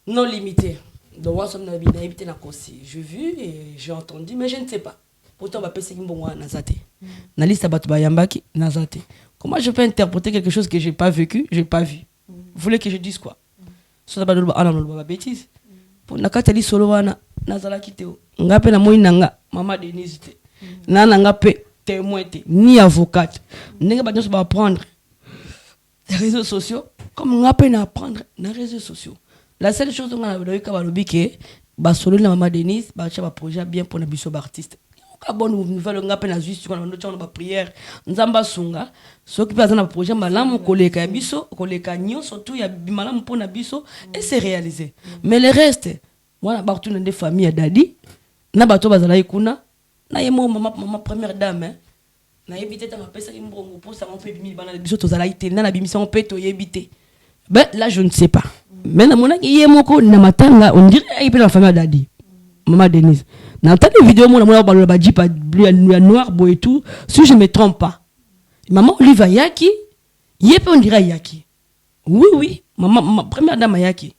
non limitée donc on sommes na habité na kosi j'ai vu et j'ai entendu mais je ne sais pas pourtant ba pesa kimbongo na zate na liste batu ba yambaki na zate comment je peux interpréter quelque chose que j'ai pas vécu j'ai pas vu vous voulez que je dise quoi so ba dolo ana no ba bêtise pour nakatali solo wana nazala kiteo ngape na moi nanga mama Denise te nana ngape témoin te ni avocate ndenge ba nyonso ba prendre les réseaux sociaux comme ngape na apprendre na réseaux sociaux la seule chose on a doit ka balobi ke ba solo na mama Denise ba cha ba projet bien pour na biso ba artiste ka bonne nouvelle ngape na juste quand on a ba prière nzamba sunga so ki pa na projet malamu koleka ya biso koleka nyonso tout ya malamu pour na biso et c'est réalisé mais le reste voilà ba retourner des familles dadi na bato bazala ikuna na yemo mama première dame na éviter ta pesa ki mbongo pour ça on fait 1000 bana biso to zala ité na bimisa on peut to yebité ben là je ne sais pas mais na mona ki yemoko na matanga on dirait ay pe la famille dadi maman Denise na telle vidéo mona ba ba jipa noir beau et tout si je me trompe pas maman Oliva Yaki yepe on dirait Yaki oui maman première dame Yaki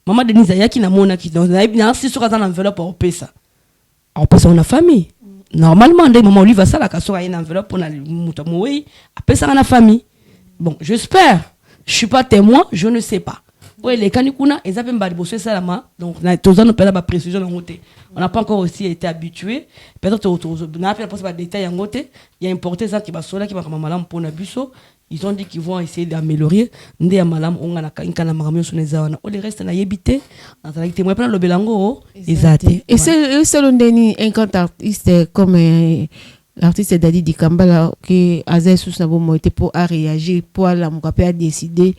maman Denise Yaki na mona ki donc na si sur dans enveloppe au pesa on a famille normalement des maman Oliva ça la kasora une enveloppe pour na muta moyi a pesa na famille bon j'espère je suis pas témoin je ne sais pas oui les kanikuna ils avaient mbali bossé ça là donc na tous on pela ba précision en côté on n'a pas encore aussi été habitué peut-être na pas pas détail en côté il y a importé ça qui va sola qui va comme malam pour na buso ils ont dit qu'ils vont essayer d'améliorer ndé ya malam on na kana maramio soneza wana o le reste na yebité na tala témoin plein le belango exact et c'est l'ondeni un grand artiste comme l'artiste Dadi Dikambala qui Azay Sousnabo moité pour réagir pour la mokapé a décidé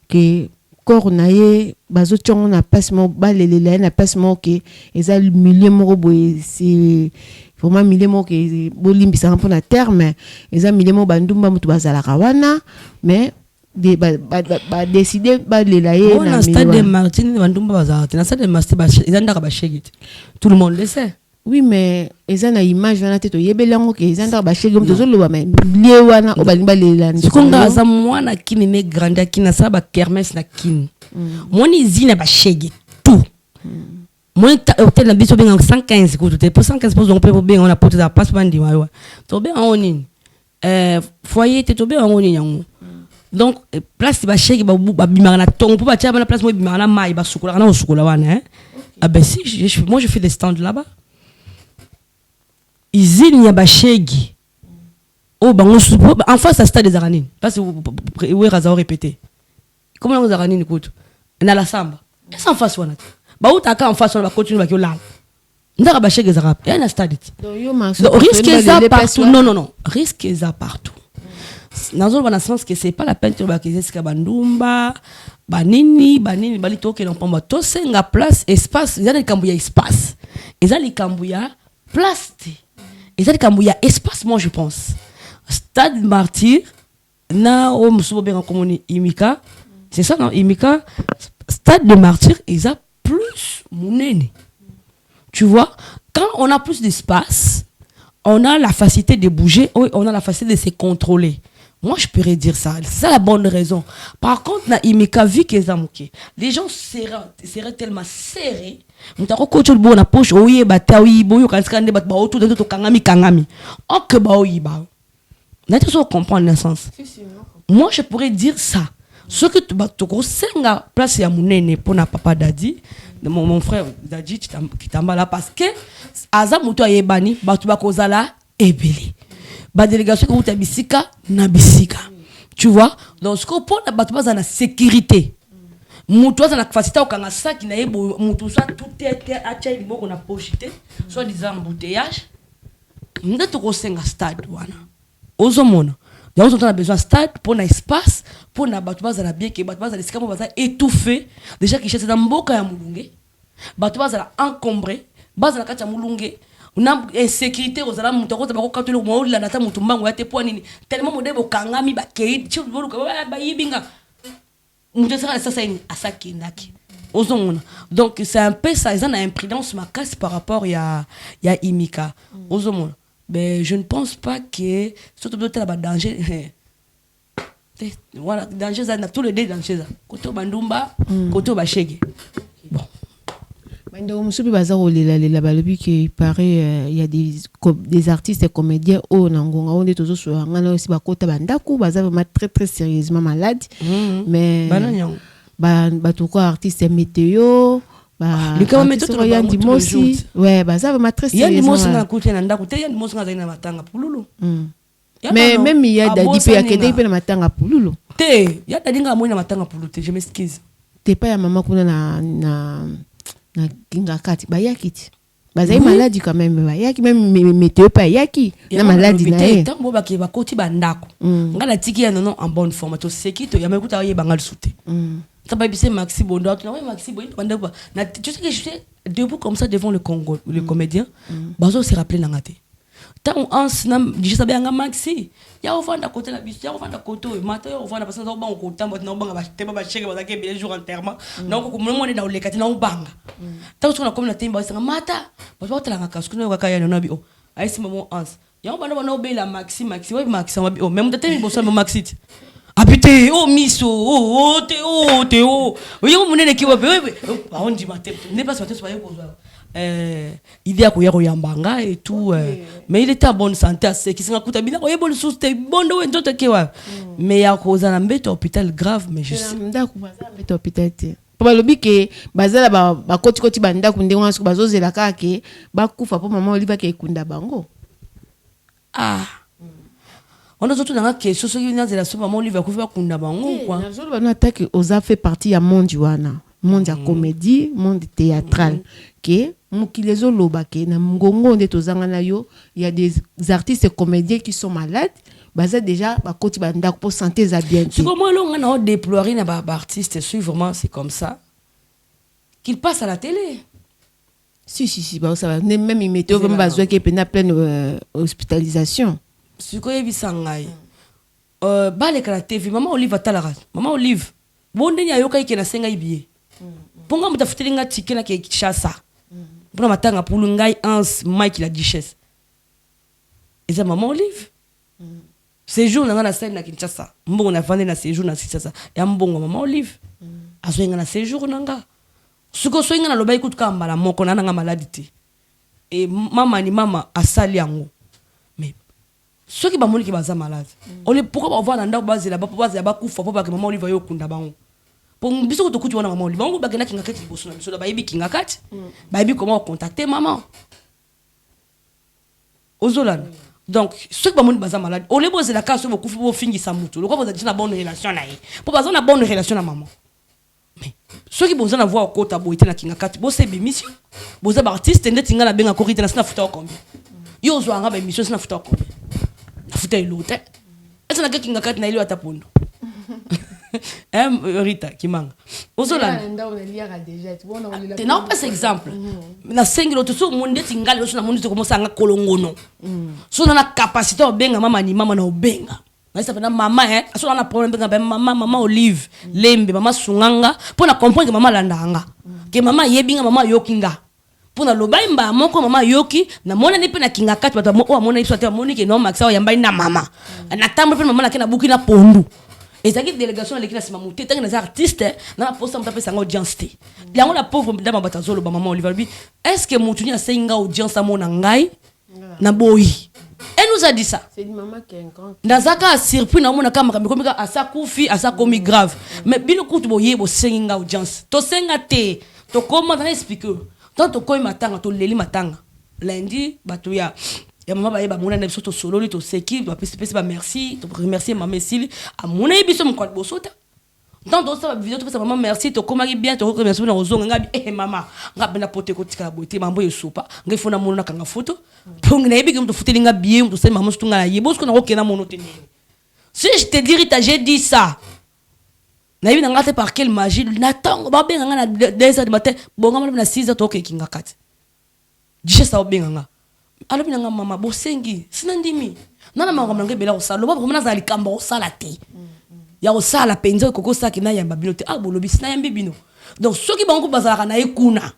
que corps naie bazo tchongo na passement balelele na passement que eza milieu moko boy c'est vraiment milieu moko que bolimbisa pour na terme eza milieu moko bandumba mutu bazala kawana mais de ba décider balelaye na stade de Martine bandumba bazala na stade de Martine eza ndaka ba shegit tout le monde le sait. Oui mais eza na image wana te to yebelango ke eza ndaka ba shege mutu zo loba mais lié wana obalimba lela sikonga za mwana kini ne grande kina sa ba kermesse na kini moni zina ba shege tout moni hôtel na biso benga 115 ko tout pour 115 pour on peut bien on a porté la passe bandi wa to bien on ni foyer te to bien on ni yango donc place ba shege ba bimaka na tongo pour ba tia na place mo bimaka na mai ba sukola na sukola wana hein ah ben si moi je fais des stands là-bas izine ya bashegi oh bango en face à stade des aranines parce que où raza répété comment on aranines écoute na la samba et sans face wana ba utaka en face ba continue ba kiolala ndaka ba chèque ezaka il y a un stade donc risque ça partout non risque ça partout nazo ba na sens que c'est pas la peine ba kizeska bandumba banini bali toke na pamba to senga place espace ezali kambu ya espace ezali kambu ya place ezali kambu ya espace moi je pense stade martyr na o musubo bien comme Imika c'est ça non Imika stade de martyr ils a plus monene tu vois quand on a plus d'espace on a la facilité de bouger on a la facilité de se contrôler. Moi, je pourrais dire ça. C'est ça la bonne raison. Par contre, na Imika vu que les gens seraient tellement serrés. Mutako coach le bon na poche oye batawi boyo kanskande bat ba autour de to kangami. Ok ba oyi ba. N'a pas comprendre le sens. Moi, je pourrais dire ça. Ce que tu vas te senga place ya munene pour na papa Dadi, mon frère Dadi qui tamba là parce que aza muto ayebani batu ba kozala ebele. Ba délégation ko bisika na bisika. Tu vois? Donc ce qu'on pour na batu ba na sécurité. Muto aza na facilité okanga saki na yebo muto sa tout est acha liboko na pochité, soit disant embouteillage. Nda to ko senga stade wana. Ozomona. Donc on a besoin de stade pour un espace pour na batu baza na bien que batu baza l'escamo baza étouffé déjà qui cherche dans mboka ya mulunge batu baza encombré baza na kati ya mulunge na insécurité ozala mutu ko tabako katolo mo la nata mutu mbango ya te po nini tellement modebo kangami ba kei chi boluka ba yibinga mutu sera ça c'est asaki ndaki ozomona donc c'est un peu ça ils ont une imprudence ma casse par rapport ya Imika ozomona. Ben, je ne pense pas que surtout de la danger. Voilà, danger ça tous les deux danger ça. Côté bandumba, côté bachege. Bon. Mando musubi bazar la balobi qui paraît il y a des artistes et comédiens au nangonga on est toujours sur ngana aussi ba kota bandaku bazar vraiment très sérieusement malade. Mais ba tout quoi artiste météo le cas météo to yandi mosi ouais bah ça va très sérieusement yandi mosi na kuté na ndaku te yandi mosi na zaina matanga pululu mais même il y a Dadi pe akende pe na matanga pululu te ya Dadi nga moi na matanga pululu te je m'excuse te pas ya maman kuna na kinga kati ba yakiti bazai maladie quand même ba yaki même météo pas yaki na maladie na ye tant bo ba ke ba koti ba ndako ngala tiki ya non en bonne forme to sekito ya mekuta ye bangal souté Tababissé Maxi Bondo, Maxi Bondo, tu sais que je suis debout comme ça devant le Congo, le comédien, Bazo s'est rappelé dans la tête. Tant on s'nam, je savais un Maxi, ya au fond d'à côté la bise, ya au fond d'à côté, matin au fond d'à passer dans le banc au côté, maintenant on va acheter ma chèque, on va gagner bien jour en terme, donc comme le monde est dans les catines, on bang. Tant qu'on a comme la timba, c'est un mata, parce que la casse, qu'on a caillé dans le bio, à ce moment on ya on va nous obéir la Maxi, ouais Maxi, on même de tel bossam Maxi. Habité, oh miso, oh Théo, oui, on monnaie qui va payer, on dit ma tête, n'est pas sorti sur il y a quoi yambanga et tout, mais il était en bonne santé, c'est qui s'en coûte bien, oui, bon sous t'es bon de tout qui va, mais il y a cause d'un embêtement hôpital grave, mais je sais. D'accord, hôpital. Pour le but que bazala ba koti banda kunde wansu bazo zela kake ba kufa po maman oliva ke kunda bango. Ah. On a surtout dans la question sur une de la somme maman oliva kufa kunda bango quoi. Na zolo bana attaque oza fait partie ya monde wana. Monde ya comédie, monde théâtral que mukilezo lobake na ngongo nde tozanga na yo, il y a des artistes et comédiens qui sont malades. Bazé déjà ba koti banda pour santé za bien. C'est comment on a déployer na ba artiste c'est vraiment c'est comme ça qu'il passe à la télé. Si bah ça va même il mettait même bazoué qui est pleine hospitalisation. Ce que yebi sangai ba le kala TV maman Olive talara maman Olive bonde nya yoka ikena senga ibie ponga mutafutelinga tikela ke Kinshasa pour matanga pour ngai ans Mike la duchesse et maman Olive séjour na scène na Kinshasa mbongo na vande na séjour na Kinshasa ya mbongo maman Olive azoenga na séjour nanga suko soinga na lobai kutuka mbala moko na nga maladie et mama ni mama asali yango mais ceux qui bamoni ki baza malade on les pourquoi ba voir na ndako bazela ba bazela ba kufa po ba ke maman Olive yo kunda bango pour biso ko tokuti wana maman Olive bango ba ke na kinga kati boso na biso ba yebi kinga kati ba yebi comment contacter maman ozolan. Donc, ceux qui sont malades, malade, on les pose la case sur vos coups pour finir sa moutou. Le quoi vous avez une bonne relation là. Pour pas une bonne relation à maman. Ceux qui besoin d'avoir kota boité na kinga kati bo c'est émission boza ba artiste ndeti ngala benga korite na sina futa combien yo zo anga ba émission sina futa combien na futa ilote esa na kinga kati na ile atapondo Rita Kimanga ozola non pas exemple na sengilo to so monde tingali so na monde to commencer anga kolongono so na capacité obenga mama ni mama na obenga na ça pena mama so na problème benga mama Olive Lembe mama Sunganga pour na comprendre que mama landanga que mama yebinga mama yokinga pour na lobaimba moko mama yoki na mona ni pe na kinga kati bato o mona iso te moni ke no maxa yamba na mama na tambo pe mama na kena buki na pondu. Et ça qui délégation l'équipe c'est mamouté tant que les artistes na poste m'taper ça audience té yango la pauvre dame batazolo ba maman Olivier est-ce que mutuni a senga audience amona ngai na boyi elle nous a dit ça c'est maman qui est un grand nazaka surpris na mona kama komika asa kufi asa komi grave mais bino kutu boye bo senga audience to senga té to comment na expliquer tant to koy matanga to leli matanga lundi batuya ya maman ba yeba mona na biso to solo li to seki ba pesi ba merci to remercier maman Cécile a mona biso mo kwa bosota dans do ça vidéo to pesa maman merci to komaki bien to remercier na ozonga ngabi maman ngabe na pote ko tika bote mambo yesupa ngai fona mona kanga photo pour na yebi to fotelinga nga bien to se maman stunga na yebo sko na okena mono te si je te dis Rita j'ai dit ça na yebi na ngate par quelle magie n'attends ba benga na 2h du matin bonga na 6h to kinga kati dishe ça benga nga alors bien maman bosengi sinandimi nana mama ngai bela osala loba vraiment nazali kamba osala te ya osala penzo koko saki na yamba bino te bolobi sina yambi bino donc ceux qui bango bazala na ekuna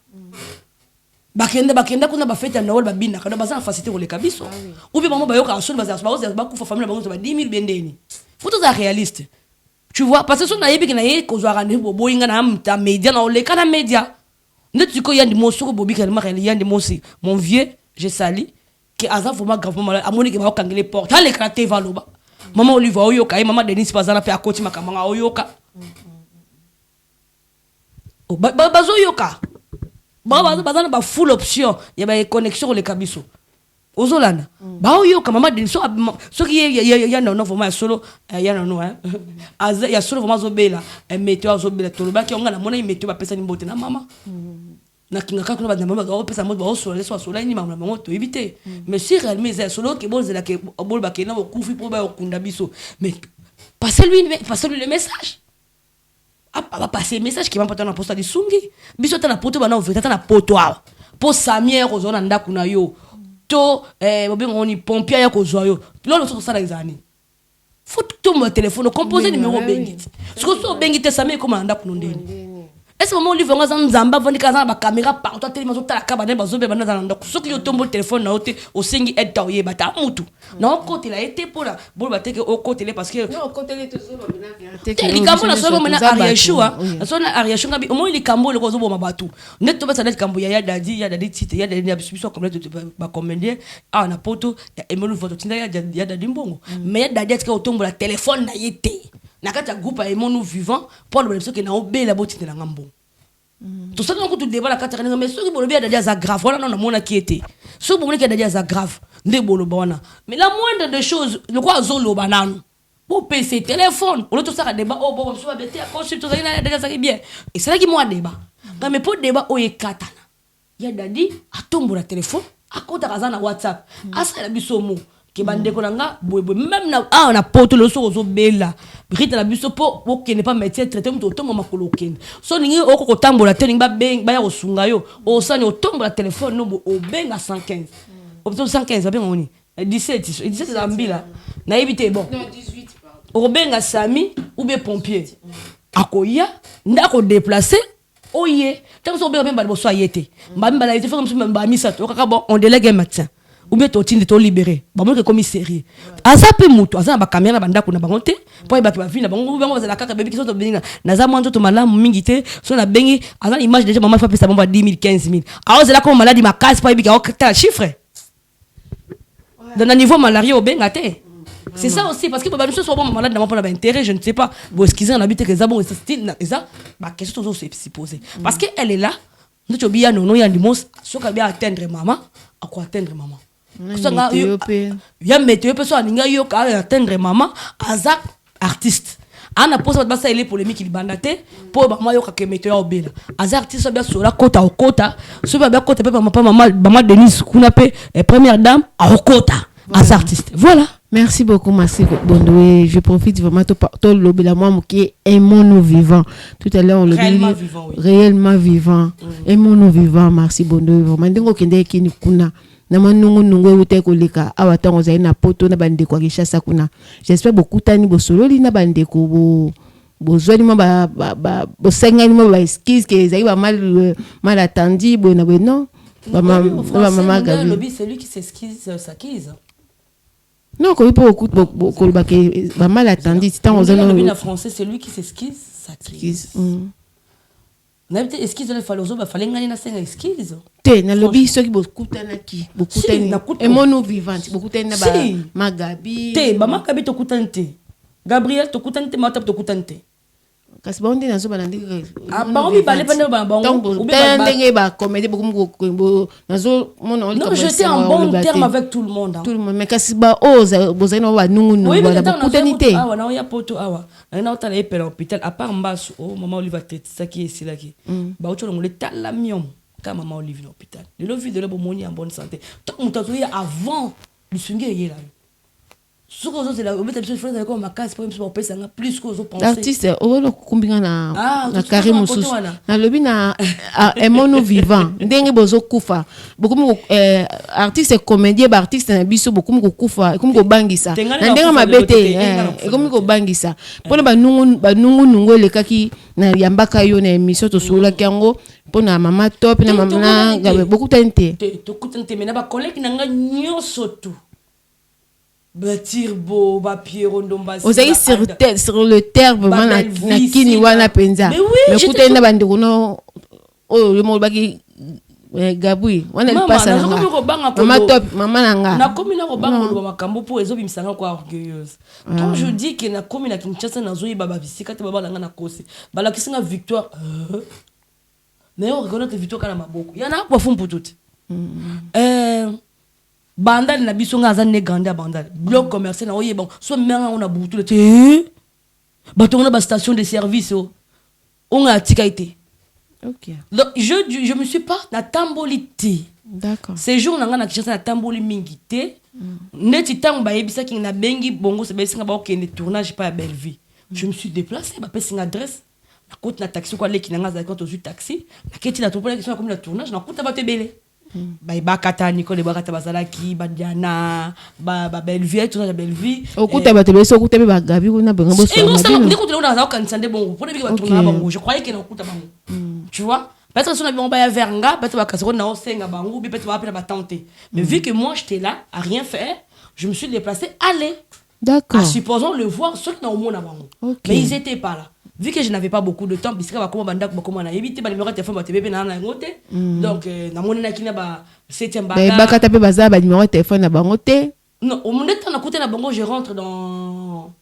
bakenda kuna ba fête na wol ba bina kana bazala facilité ko le kabiso ou bien maman ba yoka asolo bazala ba kufa famille bango ba 10000 bendeni faut être réaliste tu vois parce que son na yebi na ye ko zo rande bo boyinga na amta média na ole kana média ndetu ko yandi mo soko bobi kana ma yandi mo si mon vieux je sali que azan vraiment gravement malade amoni ke ba okangele porte ha le kraté valoba maman Olive oyoka maman Denise bazana pe akoti makamanga oyoka bazo yoka bazana ba full option ya ba connexion le kabiso ozolana ba oyoka maman Denise so ki ya na vraiment solo ya na no ya solo vraiment zobela météo zobela toloba ki onga na mona météo ba pesa ni mbote na mama na kinga ka kuna ba ba pesa mo ba sola ni mama mo to éviter mais si réellement c'est solo que bon zela ke bol ba ke na okufi po ba okunda biso mais passer lui le message va passer message qui va porter na posta di sungi biso ta na poto ba na ouvrir ta na poto po samière ozona ndaku na yo to bobe ngoni pompier ya ko zo yo lolo so sala exani faut tout mon téléphone composer numéro bengi ce que so bengi te samière comme ndaku ndeni. Est-ce que maman Olive nga nzamba vandi kaza ba caméra partout tellement zo tala kaba na bazo be bana na ndako soki yo tombo téléphone na ote osengi aide ta oye bata mutu na côté la été pour la bol bateke au côté parce que non côté to zo ba bina li kambo na so mena ariashua na so na ariashua bi au moins li kambo le ko zo bo mabatu net to ba sanet kambo ya dadi tite ya dadi biso complète ba commander na poto ya emelu voto tinda ya dadi mbongo mais ya dadi atika otombo la téléphone na yete na kata groupe a nous vivant pour le que na obela botine na ngambo tout ça donc tout débat la kata mais ceux qui bolobi a dadia za grave voilà non na mona qui était ceux qui bolobi a dadia za grave nde boloba wana mais la moindre des choses le quoi zolo bananu bon PC téléphone on tout ça débat bon so ba bete concept tout ça na dadia ça bien et c'est là qui moi débat mais pour débat o ekatana ya dadi atombo la téléphone akota kaza na WhatsApp asa la bisomo ke bandeko nanga boyeboy même na poto le so zo bela Rita la biso po okene pas métier traité muto otombo makolo okene so ningi okoko tambola te ningi ba ya kosunga yo osani otombo la téléphone no obenga 115 opto 115 ba benga oni 17 za mbila na éviter bon non 18 pardon obenga sami ou bien pompier akoya ndako déplacer oye tant so be ba so ayete mbamba la yete fa comme mbamba misa to kaka bon on délègue un médecin ou bien totinde to libéré ba mo ke commissariat azape mutu azana ba caméra ba ndako na bango te po ba ki ba vina bango bango bazala kaka bébé ki so to benga na za mwanzo to malamu mingi te so na bengi azana image déjà maman fa pesa bomba 10 000 15 000 alors c'est là comme maladie ma casse po bika okta chiffre dans un niveau malaria au benga te c'est ça aussi parce que ba nous so bon malade na pas intérêt je ne sais pas bon excusez on habite que ça bon style ça ba question toujours se poser parce que elle est là nous to bien non ya ndimos so ka bien atteindre maman à quoi atteindre maman ya météo peut soit ninga yo ka atteindre maman azak artiste ana posa basa ele polémique libandate po ba mayo ka kemeto ya obela az artiste bien sur la kota au kota so ba kota pe maman Denise kuna pe première dame au kota az artiste voilà. Merci beaucoup, Massi Bondoué. Je profite vraiment de l'obéla moi qui est aimons-nous vivants. Tout à l'heure, on le dit réellement vivant. Aimons-nous vivants, merci Bondoué. Vraiment, donc okende kini kuna. Na manungu nungu ute koleka awata ngoza na poto na bande kwa kishasa kuna. J'espère beaucoup tani bo solo li na bande ko bo zwali ma bo senga ni ma ba excuse que zai ba mal attendu bo na bo non. Maman Gabi. C'est lui qui s'excuse s'acquise. Non, quand il peut beaucoup de mal attendu. En français, c'est lui qui s'esquisse, ça crise. N'importe esquisse de falozo, il fallait gagner na esquisse. Té, na lobby ceux qui beaucoup tanaki, beaucoup tani. Et mono vivante, beaucoup tani na ba Magabi. Té, ba Magabi to kutante. Gabriel to kutante, Matap to kutante. Kasi ba on dit na so balandi. Ah, ba on balé pendant ba bon. Donc, ndenge ba comédie beaucoup nazo mon on. Non, j'étais en bon terme avec tout le monde. Tout le monde, mais kasi ba oza bozana ba nungu ba beaucoup tanité. Ah, na ya poto awa. Na otala epela hôpital à part Mbasu, oh maman Olive tête ça qui est ici là qui. Ba ocho ngole talamium comme maman Olive à l'hôpital. Le vie de la bomoni en bonne santé. Tant mutazo ya avant le swingue yé là. Ce que c'est la obéité de faire comme ma case pour me penser plus que penser l'artiste o lo kumbinga na Karim Moussous na lobi na emono vivant ndenge bozo kufa beaucoup artiste comédien ba artiste na biso beaucoup ko kufa comme ko bangisa na ndenge mabete comme ko bangisa pona ba nungu le kaki na yambaka yo na émission to sula kango pona mama top na mama beaucoup tente to kutante mais na ba collègue na nga nyoso tout Batirbo, Pierrot, Ndomba. Vous avez sur le terme, na kini wana penza. Mais écoutez, na bande kono, oh le mot baki Gabui, wana il passe là. Maman top, maman nanga. Na komi na robanga ko makambo po ezo bimsanga ko orgueilleuse. Quand je dis que na komi na Kinshasa na zoyi baba bisika te baba nanga na kosi. Bala kisinga victoire. Mais on reconnaît victoire kana maboko. Yana kwa fumpu tout. Bandal na biso nga azane grande bandal bloc commercial na oye bon so menga on a butu le bato na ba station de service on a tikaité. OK. Donc je me suis pas na tambolité. D'accord. Ces jours na Kinshasa na tamboli mingité neti tango ba yebisa ki na bengi bongo se besinga ba okende tournage pas à Belleville. Je me suis déplacé ba pesi adresse na côte na taxi quoi leki na nga za quand au taxi na keti na topola qui comme la tournage na côte ba te belé. Bakata Nicole Bakata Bazalaki Badiana Belleville tout ça Belleville okuta bato beso okuta be bagabi kuna benga boso et non ça on écoute là on a kansande bon pour que tourner bango je croyais qu'il okuta bango tu vois peut-être sur on ba veranga peut-être bakasero na osenga bango peut-être ba appeler ba tenter mais vu que moi j'étais là à rien faire je me suis déplacé aller d'accord supposons le voir ceux qui n'ont au monde bango mais ils étaient pas là. Vu que je n'avais pas beaucoup de temps, parce que je évité le numéro de téléphone, donc na mona kina ba 7e baga. Ba ka taper baza ba numéro de téléphone na bango te. Non, au moment où on a côté na bango, je rentre dans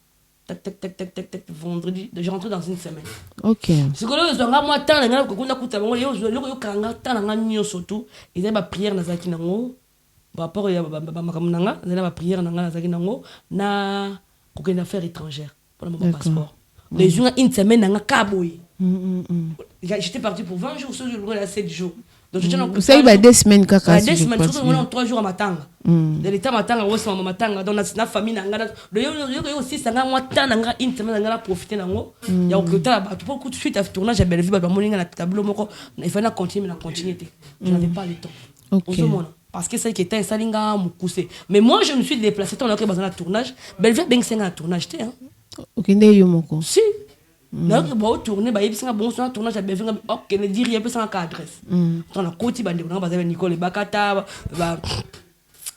tac vendredi, je rentre dans une semaine. OK. Ce que là je nga moi temps nga ko na kuta bango yo kanga temps nga nyo surtout, ils ba prière na zaki nango. Par rapport ya ba makamnanga, na ba prière na zaki nango na ko kena affaires étrangères pour mon passeport. Les jours une semaine dans un caboy. J'étais parti pour 20 jours, ce jour là 7 jours. Donc vous savez 2 semaines kaka. 2 semaines, surtout on 3 jours à matanga. De l'état matanga on se matanga dans la famille nanga. Le yo aussi ça nga moi tant nanga une semaine nanga profiter nango. Ya okota ba tout coup de suite à tournage à Belleville ba moninga na tableau moko. Il fallait continuer la continuité. Je n'avais pas le temps. OK. Parce que ça qui était salinga mukuse. Mais moi je me suis déplacé dans le tournage. Belleville ben c'est un tournage hein. Okende yo moko. Si. Na ko tourner ba yebisa bon so tournage à Belleville OK ne dire rien sans adresse. Dans la côté bande ko na ba Nicole Bakata ba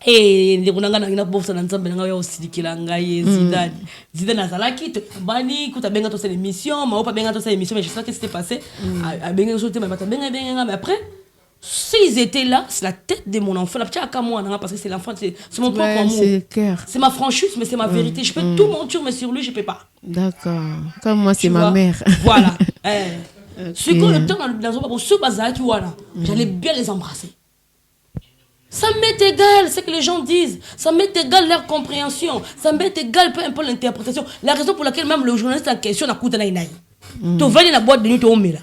ndikuna na bosa na nzambe nga yo sidikila ngai Zidane azalaki bani kuta benga to c'est l'émission ma pas benga to c'est l'émission mais je sais que c'était passé à benga so te mais après s'ils étaient là, c'est la tête de mon enfant. La petite à moi, parce que c'est l'enfant, c'est mon propre amour. C'est ma franchise, mais c'est ma vérité. Je peux tout mentir, mais sur lui, je peux pas. D'accord. Comme moi, c'est ma mère. Voilà. Ce que le temps dans ce bazar, tu vois là, j'allais bien les embrasser. Ça m'est égal ce que les gens disent. Ça m'est égal leur compréhension. Ça m'est égal peu importe l'interprétation. La raison pour laquelle même le journaliste en question n'a coûté naï. Tu vas dans la boîte de nuit, tu vas là.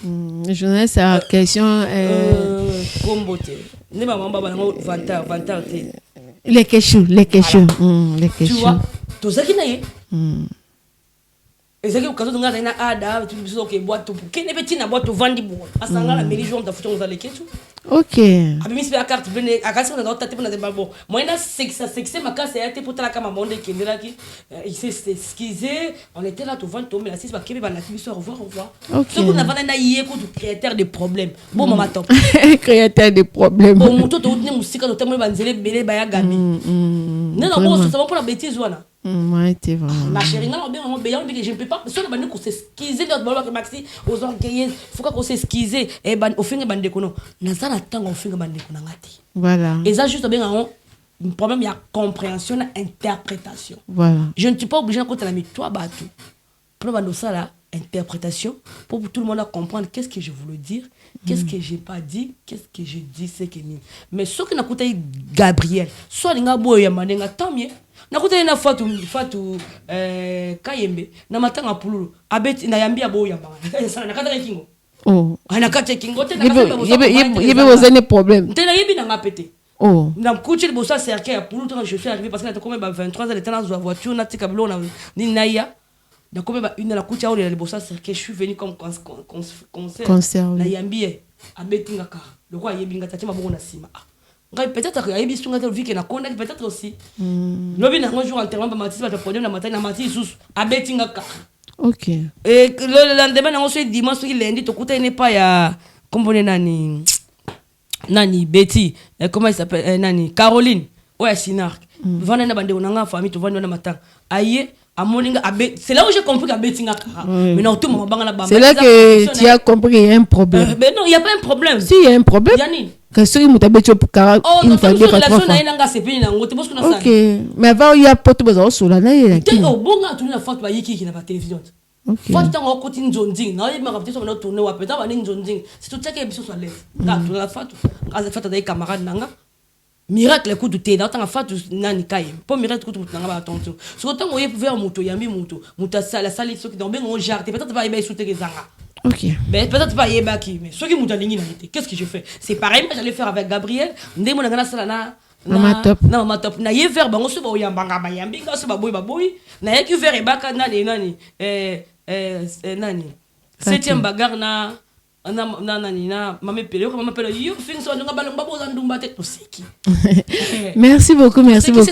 Le journaliste en question. Les questions. Tu vois, tout ça qui naï. Et c'est que quand on a une ada, tu dis que boîte pour qui ne peut-il boîte au vendre bois. À ce moment-là, la mairie joue dans foutu dans les questions. Ok. Abi mi la carte venez à carte on a tâté pour na bon. Moi na c'est ma carte c'est été pour la cama monde qui est là qui il s'est excusé, on était là tout vendre tomber la 6 ba kebe ba na tibi au revoir. Ce qu'on a vendre na yé ko créateur de problèmes. Bon maman top. Créateur de problèmes. Bon moto to tenir musique to tellement banzele belé ba ya gami. Non bon ça va pour la bêtise voilà. Ouais, c'est vrai. Ma chérie, non, je ne peux pas. Si on a qu'on s'excuser notre ballon que Maxi, aux orgueillés, il faut qu'on s'excuser. Et au fin de bande de kono, n'a pas attendre au fin de bande de kono ngati. Voilà. Et ça juste bien un problème il y a compréhension, interprétation. Voilà. Je ne suis pas obligé de compter la toi bateau. Pour nous ça là, interprétation pour tout le monde à comprendre qu'est-ce que je voulais dire, qu'est-ce que j'ai pas dit, qu'est-ce que j'ai dit, c'est que ni. Mais ce que n'a coûté Gabriel, soit l'inga boya manenga tant mieux. Nakuta ina fatu kayembe na matanga pululu abeti na yambia boya banga sana nakata kingo oh anakata kingo te yebe wozane problème te na yebi na ngapete oh na mkuchi le bossa cercle ya pululu quand je suis arrivé parce que na comme 23 ans l'état dans la voiture na tika blo na ni naya na comme une la kuchi au le bossa cercle je suis venu comme concert na yambia abeti ngaka le roi yebi ngata tima bongo na sima peut-être que Aïbi Sunga vu que na konda peut-être aussi lobi na un jour enterrement ba matisi ba problème na matin na matisi sous abetinga ka OK et le lendemain on se dimanche qui lundi to kuta n'est pas ya combone nani Betty comment il s'appelle nani Caroline ouais Sinark vendre na bande onanga famille to vendre na matin aïe c'est là où j'ai compris qu'abetinga ka mais non tout mon banga na bamba c'est là que tu as compris qu'il y a un problème mais non il y a pas un problème si il y a un problème Yanni que ce qui m'a dit une fois deux fois trois fois. Ok, mais avant il y a pas tout besoin sur la naïe. Tu es au bon gars, tu n'as pas de qui n'a pas de télévision. Ok. Faut que tu aies un côté nzonzing. Non, il m'a rappelé sur notre tournée ou peut-être un nzonzing. C'est tout ça qui est bien sur la lèvre. Quand tu l'as fait, quand tu as fait des camarades nanga. Miracle le coup de thé, dans ta fait nani kaye. Pas miracle coup de nanga ba attention. Sur temps où il pouvait moto, yambi moto, moto ça la salle ceux qui dans bien on jardin, peut-être pas y sauter les zanga. Ok. Mais peut-être pas y baki, mais ceux qui m'ont donné qu'est-ce que je fais? C'est pareil, mais j'allais faire avec Gabriel. Ndé mon ngana sala na ma top. Na ma top. Na ye ver bango so ba oyambanga ba yambi nga so ba boy ba boy. Na ye ki ver e baka nani nani. Septième bagarre na nani na mame pele ko mame pele yo fin so nga balong babo ndumba te to seki. Merci beaucoup, merci beaucoup.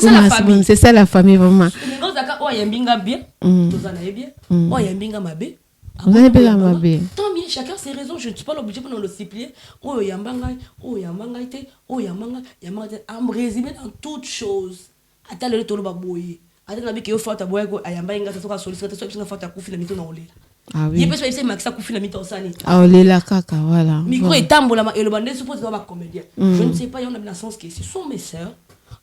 C'est ça la famille vraiment. Ngo zaka o yambi nga bien. To zana ye bien. O yambi nga mabe. Vous avez bien ma bé. Tant mieux, chacun ses raisons. Je ne suis pas obligé pour nous le supplier. Oh yambangai, oh yambangai te, oh yamanga, yamanga. À me résumer dans toutes choses. Attends le tolo baboye. Attends la vie que vous faites à boire, ayambangai, ça sera sollicité, ça sera fait à couper la mito dans l'eau. Ah oui. Il peut se faire maxa couper la mito sani. Ah olé la caca, voilà. Micro est tambola et le bandé suppose d'avoir comédien. Je ne sais pas, il y en a dans le sens que ce sont mes sœurs,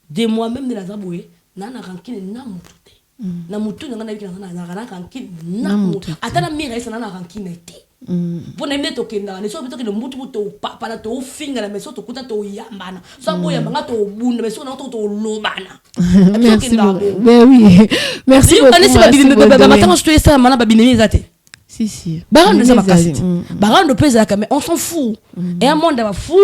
de moi-même de la zaboué, nana rankine na mutote. Na mutu na nabi na rankine na mutu. Ata na mira isa na rankine te. Pour n'aimer to kenda, ne so bito ke le mutu to papa na to finga la meso to kuta to yambana. So boya manga to bunda meso na to lobana. Merci beaucoup. Mais oui. Merci beaucoup. Allez c'est ba matin je te ça mana ba binemi zate. Si. Baran de ça makasi. Baran de pesa ka mais on s'en fout. Et un monde va fou.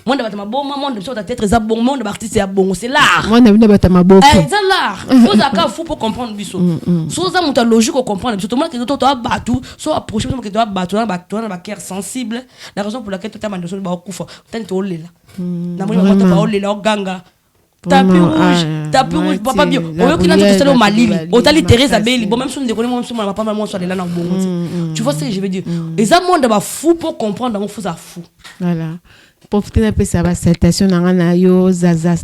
Monde va bon monde sur ta tête très bon monde artiste est bon c'est l'art. Monde va ba ma bon. C'est l'art. Faut ça fou pour comprendre biso. So ça monta logique pour comprendre biso tout le monde que to battu, so approcher que to battu na ba cœur sensible. La raison pour laquelle tout ta mandation ba kufa. Tante to lela. Na moi ba ta ba lela ganga. Tapis rouge, papa bio. Oyo qui n'a tout ça au Mali. Otali Teresa Belli. Bon même si on déconne moi on pas mal sur les là dans bon. Tu vois ce que je veux dire. Et ça monde va fou pour comprendre on faut ça fou. Voilà. Profiter un peu ça va citation na yo Zaza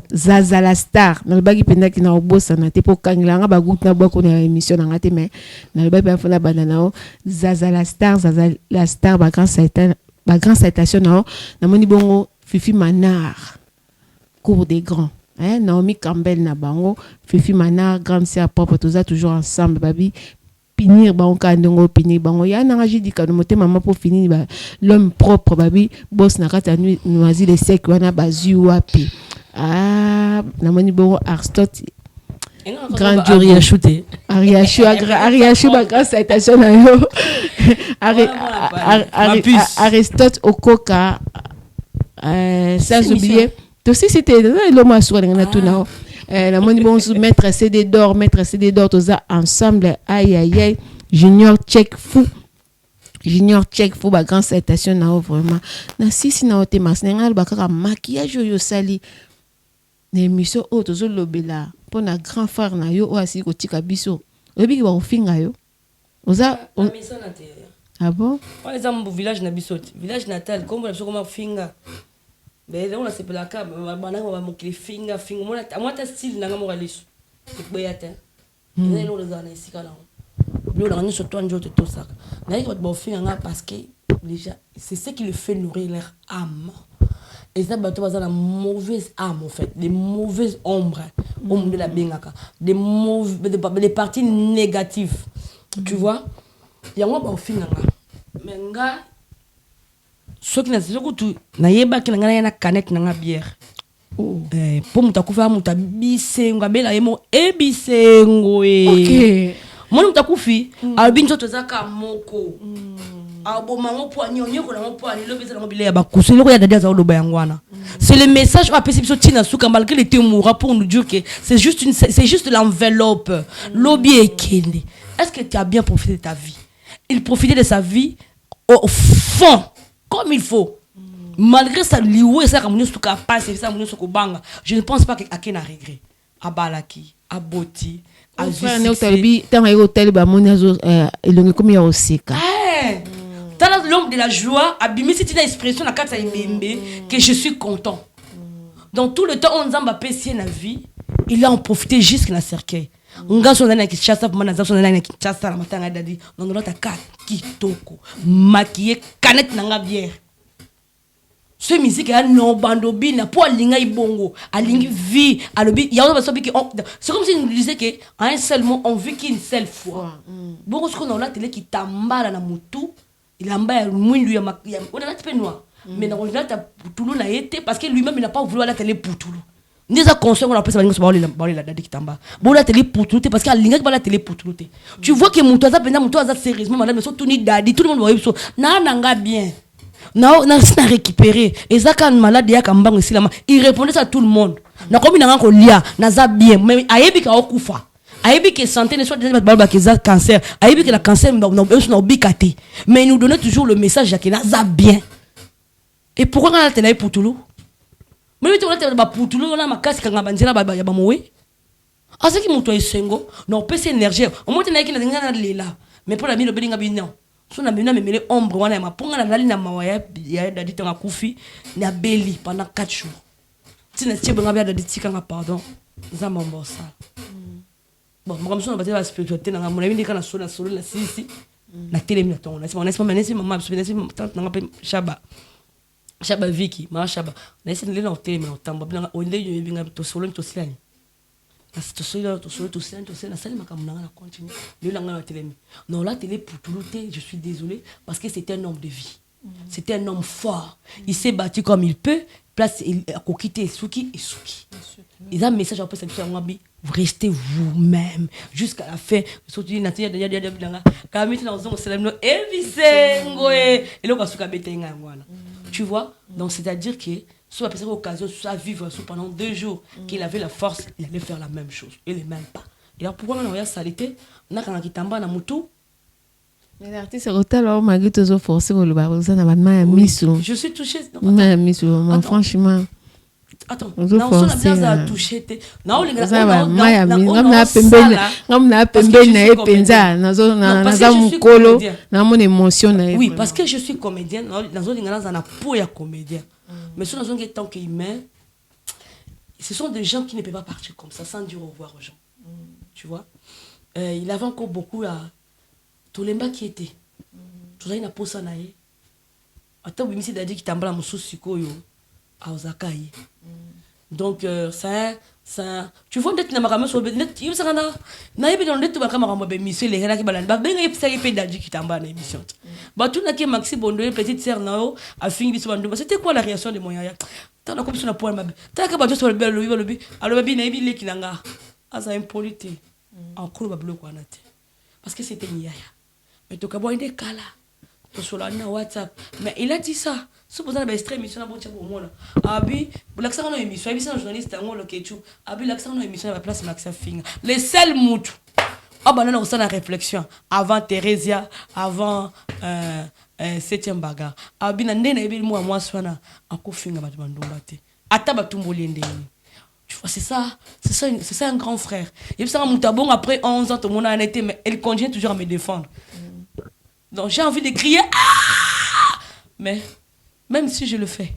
la star na le bagi penda ki na obosa na te po kangilanga ba groupe na bako na émission na ngate mais na le bagi pa fona banana Zaza la star ba grand citation na moni bongo Fifi Manar cours des grands Naomi Campbell na bango Fifi Manar grande sœur propre tous toujours ensemble babi punir bango kandongo punir bango ya na ngaji dika no moté maman pour finir ba l'homme propre babi boss na kata noisy les sec wana bazu wapi na moni bon Aristote grand jury shooté Ariachu ba grâce citation na yo Aristote Okoka sans oublier aussi c'était l'homme assoir na tout na la moni bon mettre CD d'or tous ensemble aïe junior check fou ba grande citation na vraiment na sisi na ote mas na ngal ba kaka maquillage yo sali na émission auto zo lobela pour na grand frère na yo oasi ko tika biso obi ki ba ofinga yo oza ah bon on les a mon village na biso village natal comme la biso comme finga mais là on a c'est pour la cam bana ba mo kili finga moi ta style na ngamo kaliso boyata ne lo za na isika la lo na ni surtout njoto tout ça na yiko ba finga parce que déjà c'est ce qui le fait nourrir leur âme. Et ça, tu as la mauvaise âme, en fait, des mauvaises ombres, de la bengaka, des parties négatives. Tu vois? Il y a un film, mais ceux qui n'ont pas canette na bière. Pour mutakufa mutabisengo bela emo ebisengo OK. Moi mutakufi albinzo tozaka moko. C'est le message malgré les témoins pour nous dire que c'est juste l'enveloppe. Lobby et Kendi. Est-ce que tu as bien profité de ta vie? Il profitait de sa vie au fond, comme il faut. Malgré ça, je ne pense pas qu'à Ken a regret. À Balaki, à Boti, à Jussi. L'homme de la joie a bimé cette expression na kata imembe que je suis content. Dans tout le temps on nous a passé na vie, il a en profité jusqu'à la cercueil. Nga so na Kinshasa pour na so na Kinshasa na matanga dadi non non ta ka kitoko maquillé canette na nga bière. Ce musique a non bandobi na pour linga ibongo, alingi vie, alobi ya on va que c'est comme si nous disait que en un seul mot on vit qu'une seule fois. Bon ce qu'on a la télé qui tambala na mutu il a mbaya mwindu ya on a petit peu noir mais dans la ta Poutoulou n'a été parce que lui-même il n'a pas voulu la télé Poutoulou nous a conscient on a appelé ça la dadi kitamba bon la télé Poutoulou parce qu'il y a la télé Poutoulou tu vois que mon toisa pendant mon toisa sérieusement madame mais surtout ni dadi tout le monde voit ça na nanga bien na récupéré et ça quand malade ya kambango ici là il répondait à tout le monde na comme il a encore lia na za bien mais ayebi ka okufa ayebi que santé ne soit déjà balba que ça cancer ayebi que la cancer non bikate mais il nous donnait toujours le message que ça bien et pourquoi on a télé Poutoulou mais tu on a télé ba Poutoulou on a ma casse kanga banzela ba ya ba mowe asa ki muto esengo non pese énergie au moins na ki na ngana lela mais pour la mine belinga binan so na bina memele ombre wana ma ponga na lali na mawaya ya dadi tanga kufi na beli pendant 4 jours tina tshebanga bya dadi tikanga pardon za mambo ça. Bon, moi, je suis la spiritualité, je suis la solo na sisi, na télé, na ton, Shaba Vicky, ma Shaba, na esi na télé, na tamba, na onde yo binga to solo to silani. Na to solo na sali makamuna na continue. Le langa na télé. Non la télé pour tout je suis désolé parce que c'était un homme de vie. C'était un homme fort. Il s'est battu comme il peut, place il a quitté Suki et Suki. Ils ont un message après ça vous restez vous-même jusqu'à la fin. Surtout Natia tu vois, donc c'est-à-dire que soit après cette occasion, soit vivre pendant 2 jours, qu'il avait la force, il allait faire la même chose. Il n'est même pas. Et alors pourquoi on a salité, on a quand kitamba na mutu. Mais l'artiste Rotel alors malgré tout ça forcé pour le barossa na ma miso. Je suis touchée. Ma miso, franchement. Attends, non, on a bien à toucher. Non, les gars, oui, parce que je suis comédienne. Mais ce sont des temps qu'humains. Ce sont des gens qui ne peuvent pas partir comme ça sans dire au revoir aux gens. Tu vois, il avait encore beaucoup à tous les qui étaient. Tout ça, il n'a pas ça naïe. Attends, oui, mais c'est d'ailleurs qui t'emballent mon souci quoi yo. À Ozakai. Donc, ça, tu vois, d'être dans ma caméra, il y a des émissions, les gens qui baladent, ben il y a des pédagogues qui t'en bas dans l'émission. Bah tout n'a que Maxi Bondo, petite sœur Nao, a fini de se c'était quoi la réaction de mon yaya? T'as la comme sur la poêle, ma belle. T'as qu'à battre sur le bel lobby, alors baby n'a pas qui n'anga. Ah ça impolité. Encore le bloc quoi nate. Parce que c'était yaya. Mais tu as boire des cas là. Sur la WhatsApp. Mais il a dit ça. Supposons que extrait émission na bocha pour moi là. Abi, l'accent dans émission, abi c'est un journaliste en le ketchup. Abi l'accent dans émission à la place Maxa Finga. Les seuls mots. Ah bah non, on s'en a réflexion avant Theresia, avant 7e bagarre. Abi na ndena ebi moi swana akofinga batubandumba te. Ata batumboli ndeni. Tu vois, c'est ça un grand frère. Et puis ça Moutabon après 11 ans tout le monde a été mais elle continue toujours à me défendre. Donc j'ai envie de crier mais même si je le fais.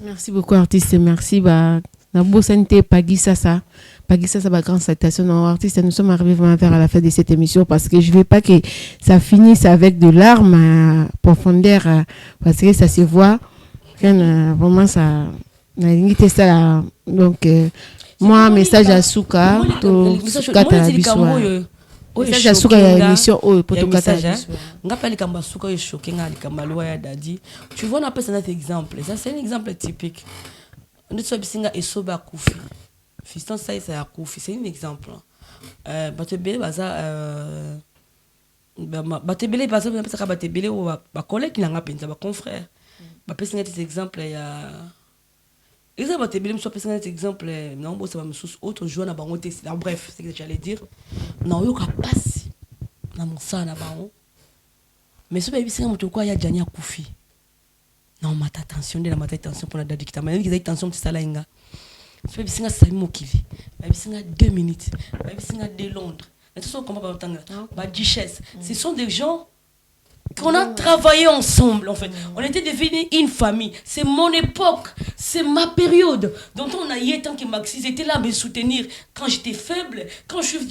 Merci beaucoup artiste, merci na beau santé Pagui Sasa ba grande citation non artiste, nous sommes arrivés vraiment vers la fin de cette émission parce que je veux pas que ça finisse avec de larmes profondeur parce que ça se voit vraiment ça ça donc moi message à Souka to Souka message à Souka ya émission pour to kata ngapali kamba Souka yo choqué nga likamba lwa ya dadi tu vois on appelle ça un exemple ça c'est un exemple typique on dit ça bisinga esoba kufi fiston ça ya kufi c'est un exemple batebele baza batebele baza on appelle ça batebele ou ba collègue na ngapenza ba confrère ba pesa des exemples ya exemple batebele mso pesa des exemples non bo ça va me sous autre jour na bango test bref c'est ce que j'allais dire non yo ka passe na monsa na bango mais ce baby c'est moto quoi ya jania kufi non mata attention de la mata attention pour la date qui t'a mais qui attention que ça là inga ce baby c'est 5 mokili baby c'est 2 minutes baby c'est de Londres mais tout ça comment pas entendre ba duchesse ce sont des gens qu'on a travaillé ensemble en fait. On était devenus une famille. C'est mon époque, c'est ma période. Donc on a eu tant que Maxi, ils étaient là à me soutenir quand j'étais faible, quand je suis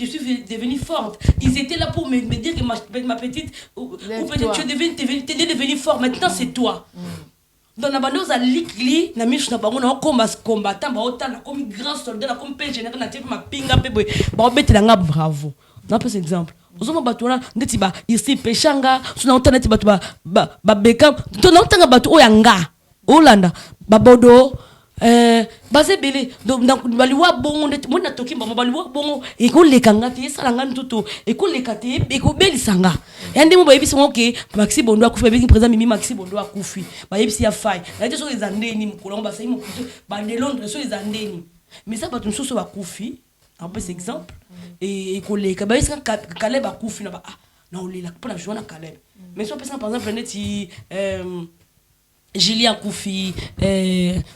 devenue forte. Ils étaient là pour me dire que ma petite, ou peut-être tu es devenue forte. Maintenant c'est toi. Donc na bando za likli na misu na bango na combattant ba otala comme grand soldat comme père général na tepe ma pinga pe boy ba obetela nga bravo. On a un exemple. Ozoma batona ndeti ba ici pechanga suna otana ti batu ba beka to na otanga batu oyanga Olanda babodo bazebele donc baliwa bongo ndeti mona toki ba baliwa bongo e ko lekanga ti salanga ntutu e ko lekate e ko belisanga yande mo ba yebisi ngoke Maxi Bondo akufi ba président Mimi Maxi Bondo akufi ba yebisi ya fai na te so ezandeni mkolongo ba sai mo ba de Londres so ezandeni mais ça batu nsusu ba kufi un peu cet exemple et collègue bah est-ce que Caleb a couffé là-bas ah non il a pas la journée à Caleb mais si on pense par exemple net Julien Koufi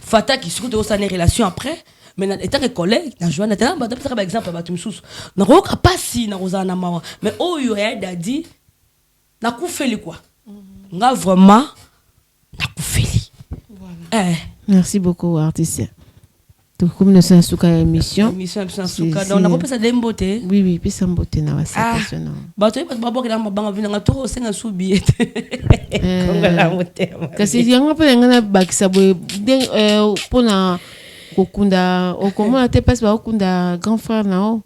Fata qui surtout aussi une relation après mais étant que collègue la journée là bah par exemple bah tu me sous na ko pas si na rozana mawa mais oh yo a dit na koufeli quoi nga vraiment na koufeli voilà merci beaucoup artiste. Comme nous sommes sous la émission donc on a pas ça d'emboté oui puis ça emboté na wa situation ba to pas babo kala mabanga vina ngato senga subi kongola motema kasi yango pa ngana bakisa boy pona kokunda okomona te passe ba okunda grand frère nao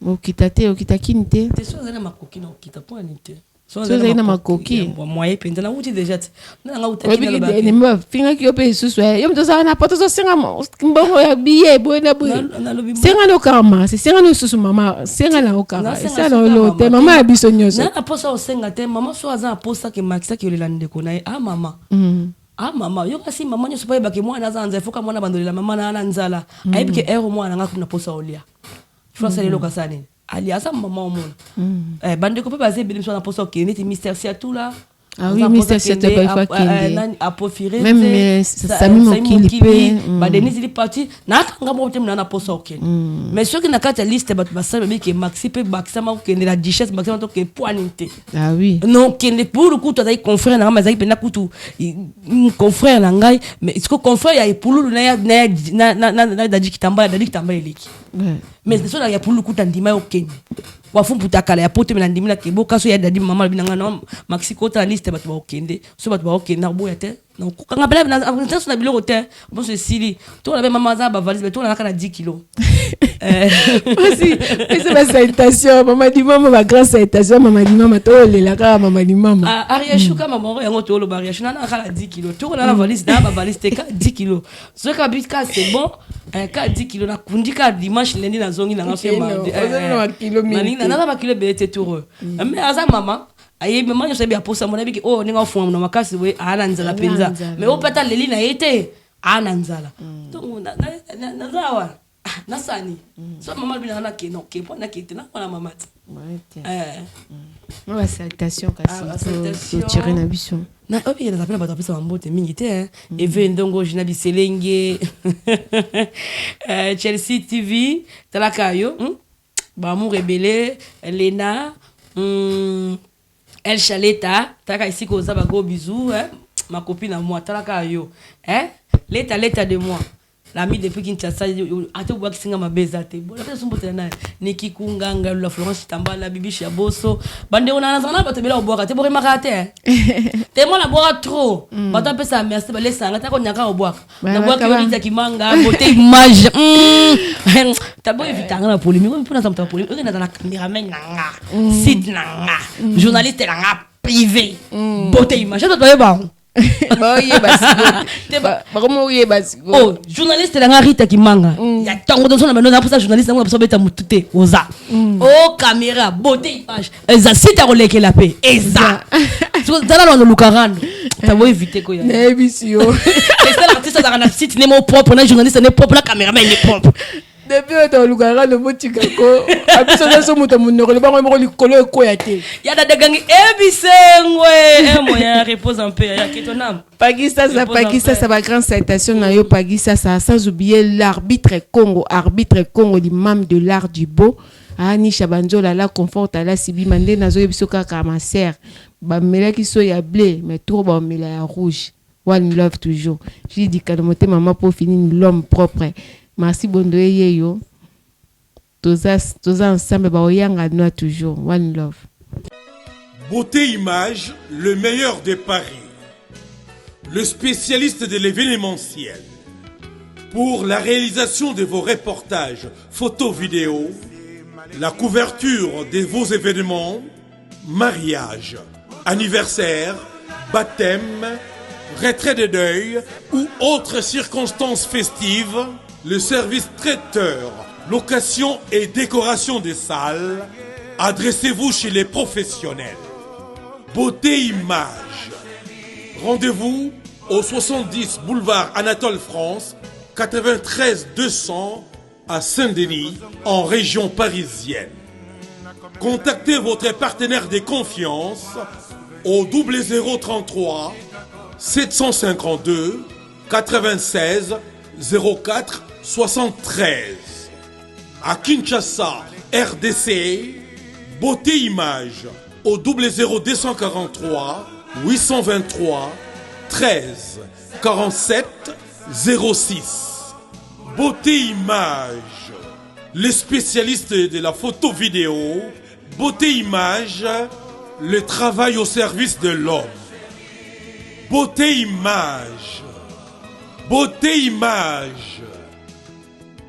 okita kinite te so zana makoki na okita point nite so zana makoki moyen penza na uti déjà na nga uti ni mba finga ki ope susu yo mto sa na poto so senga mbongo ya biye boyna boy senga no kama c'est senga no susu mama senga na okama ça no lo te mama ya biso nyoso na posa o senga te mama so aza posa ke Maxi ki olela ndeko na ah mama ah mama yo kasi mama nyoso pa yebake mwana zanza foka mwana bandolela mama na nzala ayebike ero mwana nga kuna posa olia tu vois ça lelo kasani aliasa maman mon bande ko pas baser bien sur la poste qui est mystère c'est tout là ah oui mystère c'est pas qu'il a profiré même ça mimo qui ba Denise il parti na kanga mo tem na poste OK mais ceux qui na carte liste ba ba sabe que Maxi pe Maxama que la duchesse Maxama to que pointé ah oui non que ne pour le coup toi confrère na mazaki pe na kutu confrère na ngai mais est-ce que confrère ya epulu na dadi kitamba eleki mais c'est ça ya pour le coup tandima OK wafu putakala ya pote melandimina ke boka so ya dadi mama binanga na Maxi kota liste batu ba okende so batu ba okende na boya te Donc, quand on appelle na biloko te, bon c'est Sili. Toi la maman za ba valise, mais toi on a 10 kilos. Aussi, c'est ma salutation, maman dit maman ma grande salutation, maman dit maman to le la ka maman dit maman. Ariashuka maman yango to lo bariashu na ka 10 kilos. Toi on a la valise na ba valise te ka 10 kilos. Ce ka bit ka c'est bon, ka 10 kilos na kundi ka dimanche lundi na zongi na ngafia ma. Na ba kilo bete tour. Mais aza maman aye maman je sais bien pour ça mon abi oh ninga fond na makasi we ana nzala penza mais au pata leli na yete ana nzala donc na zawa na sani so maman bina na ke non ke pona ke tena na maman ma salutation kasi to tirer na biso na obi na zapena bato pesa mbote mingi te eve ndongo jina biselenge Chelsea TV talakayo ba mu rebelle Lena El Chaleta, taka ici qu'on a gros bisous, ma copine à moi, talaka yo, l'état de moi, l'ami depuis Kinshasa, a tout bois qui singa ma bezate, bon la personne botte na, Niki Kunganga, la Florence Tamba, la Bibi Chabosso, bande on a nazana, ba te bela au bois, te boire marate, te moi la boire trop, ba ta pesa merci, ba laisse ngata ko nyaka au bois, na bois qui manga, beauté image, t'as beau éviter la polémique, on peut pas ta polémique, on est dans la caméraman nanga, site nanga, journaliste nanga privé, beauté image, ça doit être bon. Oh, journaliste nanga Rita Kimanga, ya tango dans son amène pour ça journaliste nanga pour beta mutute oza. Oh caméra, beauté image, eza site à relèque la paix, eza. Dans le lukarano, t'as beau éviter quoi ya. Nebisio. Et ça l'artiste dans un site n'est pas propre, un journaliste n'est propre, la caméraman n'est propre. Depuis dans le garage le mot tikako abiso na so muta munoko le bango mo likolo ko ya te ya da gangi ebisengwe moyen repose un peu ya ketonam Pagisa ça va grande citation na yo Pagisa ça sans oublier l'arbitre Congo l'imam de l'art du beau ani Chabanzola la conforte la sibi mande na zo yebiso kaka ma sœur ba melaki so ya blé mais trop ba mela ya rouge one love toujours j'ai dit que moté maman pour finir l'homme propre. Merci Bondoye Yeyo. Tous ensemble, Baoyanga Noa toujours. One love. Beauté Image, le meilleur de Paris. Le spécialiste de l'événementiel. Pour la réalisation de vos reportages, photos, vidéos, la couverture de vos événements, mariage, anniversaire, baptême, retrait de deuil ou autres circonstances festives, le service traiteur, location et décoration des salles, adressez-vous chez les professionnels. Beauté Image. Rendez-vous au 70 boulevard Anatole France, 93 200 à Saint-Denis, en région parisienne. Contactez votre partenaire de confiance au 0033 752 96 04 73. À Kinshasa, RDC, Beauté Image au 00243 823 13 47 06. Beauté Image, les spécialistes de la photo vidéo. Beauté Image, le travail au service de l'homme. Beauté Image. Beauté Image.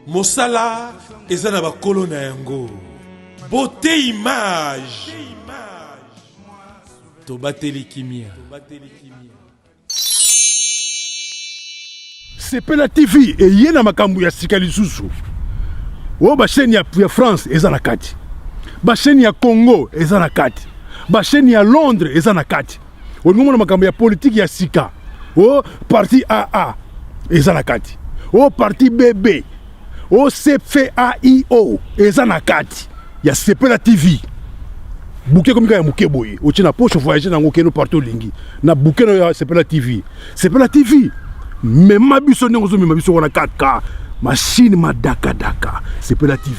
Mosala ezana ba kolona yango. Beauté Image. Tobateli kimia. Sepela TV et yena makambu ya sikali susu. O ba chaîne ya France ezana kati. Ba chaîne ya Congo ezana kati. Ba chaîne ya Londres ezana kati. O ngomona makambu ya politique ya sika. O parti AA ezana kati. O parti BB. O CFAIO ezana kati. Ya Sepela TV. Bouquet comme ya muke boye. O tina poche voyager na ngokeno partout lingi. Na bouquet na Sepela TV. Sepela TV. Mais ma biso n'engozo mais ma biso on a 4K. Machine ma daka. Sepela TV.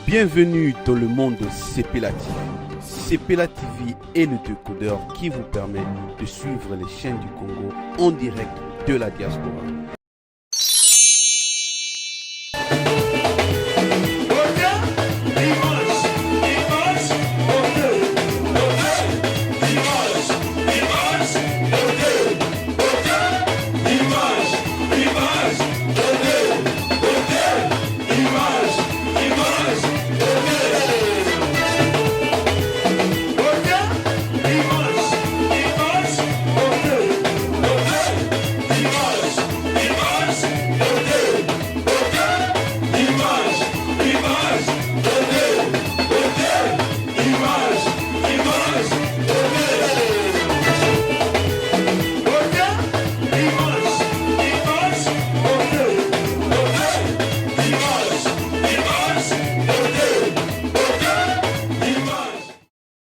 Bienvenue dans le monde de Sepela TV. Sepela TV est le décodeur qui vous permet de suivre les chaînes du Congo en direct de la diaspora.